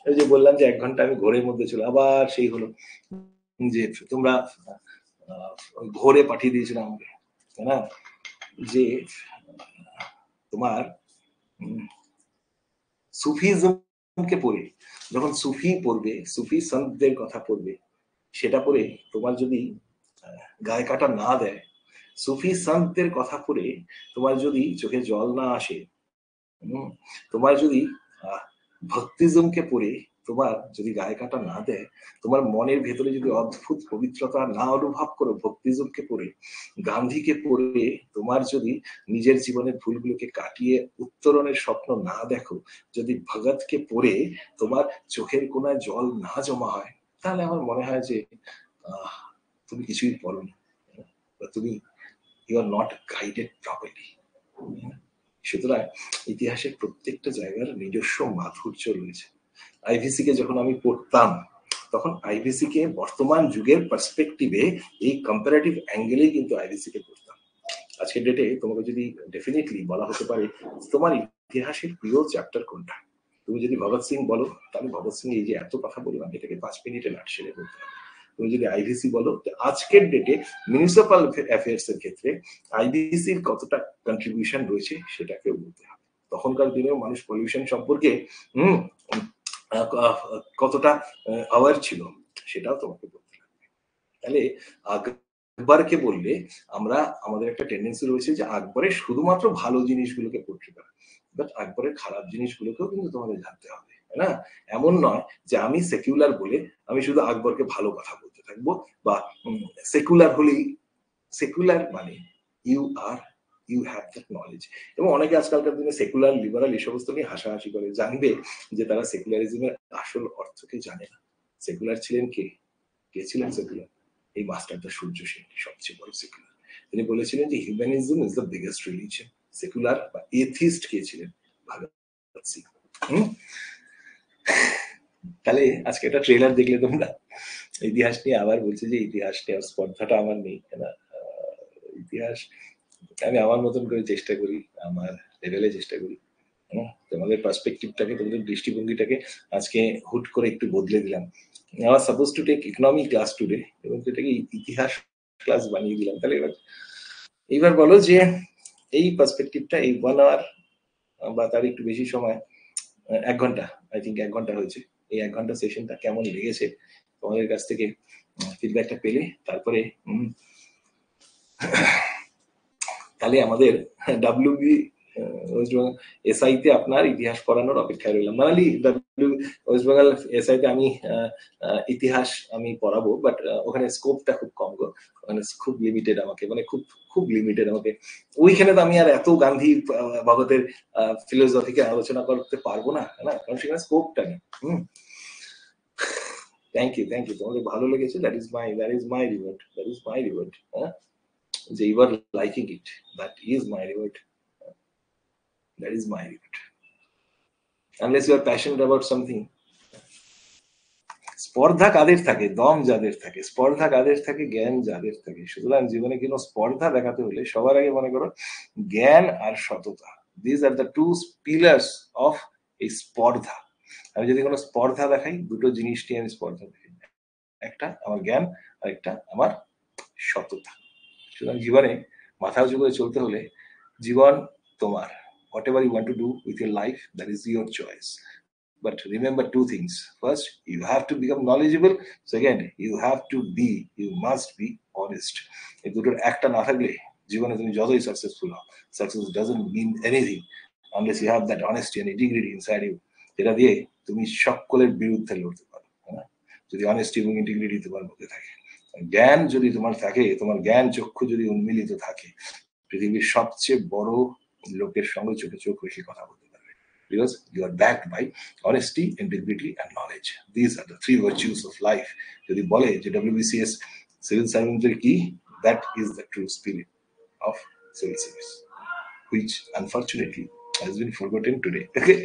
ওই যে বললাম যে 1 ঘন্টা আমি ঘোরের মধ্যে ছিল, আবার সেই হলো যে তোমরা ঘোরে পাঠিয়ে দিয়েছিলাম আমাকে, তাই না? যে তোমার সুফিজমকে পড়ে, যখন সুফি পড়বে, সুফি সন্তদের কথা পড়বে, সেটা পড়ে তোমার যদি গায়ে কাটা না দেয়, সুফি সন্তদের কথা পড়ে তোমার যদি চোখে জল না আসে, তোমার যদি ভক্তিজমকে পড়ে তোমার যদি গায়ে কাটা না দেয়, তোমার মনের ভেতরে যদি অদ্ভুত পবিত্রতা না অনুভব করো ভক্তিজমকে পড়ে, গান্ধীকে পড়ে তোমার যদি নিজের জীবনের ভুলগুলোকে কাটিয়ে উত্তরণের স্বপ্ন না দেখো, যদি ভগৎকে পড়ে তোমার চোখের কোনায় জল না জমা হয়, তাহলে আমার মনে হয় যে তুমি কিছুই পড়োনি, তুমি you are not guided properly. সুতরাং ইতিহাসের প্রত্যেকটা জায়গার নিজস্ব মাধুর্য রয়েছে। আইভিসি কে যখন আমি পড়তাম, তখন আইভিসি কে বর্তমান যুগের পার্সপেক্টিভে এই কম্পারেটিভ অ্যাঙ্গেলেই কিন্তু আইভিসি কে পড়তাম। আজকের ডেটে তোমাকে যদি ডেফিনেটলি বলা হতে পারে তোমার ইতিহাসের প্রিয় চ্যাপ্টার কোনটা, তুমি যদি ভগৎ সিং বলো, তাহলে ভগৎ সিং এই যে এত কথা বললাম এটাকে 5 মিনিটে নাট সেরে বলতে হবে। তুমি যদি আইভিসি বলো, আজকের ডেটে মিউনিসিপাল অ্যাফেয়ার্স এর ক্ষেত্রে আইভিসির কতটা কন্ট্রিবিউশন রয়েছে সেটাকেও বলতে হবে। তখনকার দিনেও মানুষ পলিউশন সম্পর্কে কতটা অ্যাওয়ার ছিল সেটাও তোমাকে বলতে হবে। তাহলে আকবরকে বললে আমরা, আমাদের একটা টেন্ডেন্সি রয়েছে যে আকবরের শুধুমাত্র ভালো জিনিসগুলোকে পড়তে পারে, বাট আকবরের খারাপ জিনিসগুলোকেও কিন্তু তোমাদের জানতে হবে, তাই না? এমন নয় যে আমি সেকুলার বলে আমি শুধু আকবরকে ভালো কথা বলতে থাকবো, বা সেকুলার হলেই, সেকুলার মানে ইউ হ্যাভ দ্যাট নলেজ। এবং অনেকে আজকালকার দিনে সেকুলার লিবারাল এই সমস্ত নিয়ে হাসাহাসি করে, জানবে যে তারা সেকুলারিজমের আসল অর্থকে জানে না। সেকুলার ছিলেন কে? কে ছিলেন সেকুলার? এই মাস্টারদা সূর্য সেন সবচেয়ে বড় সেকুলার। তিনি বলেছিলেন যে humanism is the biggest religion. Secular বা এথিস্ট কে ছিলেন? ভগৎ সিং। তাহলে আজকে একটা ট্রেলার দেখলে তোমরা, ইতিহাস নিয়ে আবার বলছে যে ইতিহাস নিয়ে স্পর্ধাটা আমার নেই না। ইতিহাস আমি আমার মতন করে চেষ্টা করি, আমার লেভেলে চেষ্টা করি। তোমাদের পার্সপেক্টিভটাকে, তোমাদের দৃষ্টিভঙ্গিটাকে আজকে হুট করে একটু বদলে দিলাম। আমার suppose to take economy class today, এবং সেটাকে ইতিহাস ক্লাস বানিয়ে দিলাম। তাহলে এইবার বলো যে এই পার্সপেক্টিভটা এই 1 আওয়ার বা তার একটু বেশি সময়, 1 ঘন্টা, আই থিঙ্ক 1 ঘন্টা হয়েছে, এই 1 ঘন্টা সেশনটা কেমন লেগেছে তোমাদের কাছ থেকে ফিডব্যাকটা পেলে তারপরে তাহলে আমাদের ডাব্লিউবি এসআই তে আপনার ইতিহাস পড়ানোর অপেক্ষায় রইলাম। নাহলে ওয়েস্ট বেঙ্গল এসআই তে আমি ইতিহাস আমি পড়াবো, বাট ওখানে স্কোপটা খুব কম গো, মানে খুব লিমিটেড আমাকে, মানে খুব খুব লিমিটেড আমাকে। ওইখানে তো আমি আর এত গান্ধী ভগতের ফিলোসফিকে আলোচনা করতে পারবো না, না, কারণ সেখানে স্কোপটা নেই। থ্যাংক ইউ, থ্যাংক ইউ, তোমাদের ভালো লেগেছে, that is my reward, that is my reward. হ্যাঁ, যে you are liking it, that is my reward, that is my reward. Unless you are passionate about something. স্পর্ধা কাদের থাকে? দম যাদের থাকে, স্পর্ধা কাদের থাকে? জ্ঞান যাদের থাকে। সুতরাং জীবনে কোনো স্পর্ধা দেখাতে হলে সবার আগে মনে করো জ্ঞান আর সততা, this are the two pillars of এই স্পর্ধা। আমি যদি কোনো স্পর্ধা দেখাই, দুটো জিনিস নিয়ে আমি স্পর্ধা দেখাই, একটা আমার জ্ঞান আর একটা আমার সততা। সুতরাং জীবনে মাথা উঁচু করে চলতে হলে, জীবন তোমার, whatever you want to do with your life, that is your choice. But remember 2 things. First, you have to become knowledgeable. Second, you must be honest. এই দুটোর একটা না থাকলে জীবনে তুমি যতই সাকসেসফুল হও, success doesn't mean anything unless you have that honesty and integrity inside you, যেটা দিয়ে তুমি সকলের বিরুদ্ধে লড়তে পারো। যদি অনেস্টি এবং ইন্টিগ্রিটি তোমার মধ্যে থাকে, জ্ঞান যদি তোমার থাকে, তোমার জ্ঞান চক্ষু যদি উন্মিলিত থাকে, পৃথিবীর সবচেয়ে বড় লোকের সঙ্গে চোখে চোখ রেখে কথা বলতে পারবে, because you are backed by honesty, integrity and knowledge. These are the 3 virtues of life. যদি বলে যে WBCS সিভিল সার্ভেন্টের কি, that is the true spirit of civil service, which unfortunately has been forgotten today. Okay.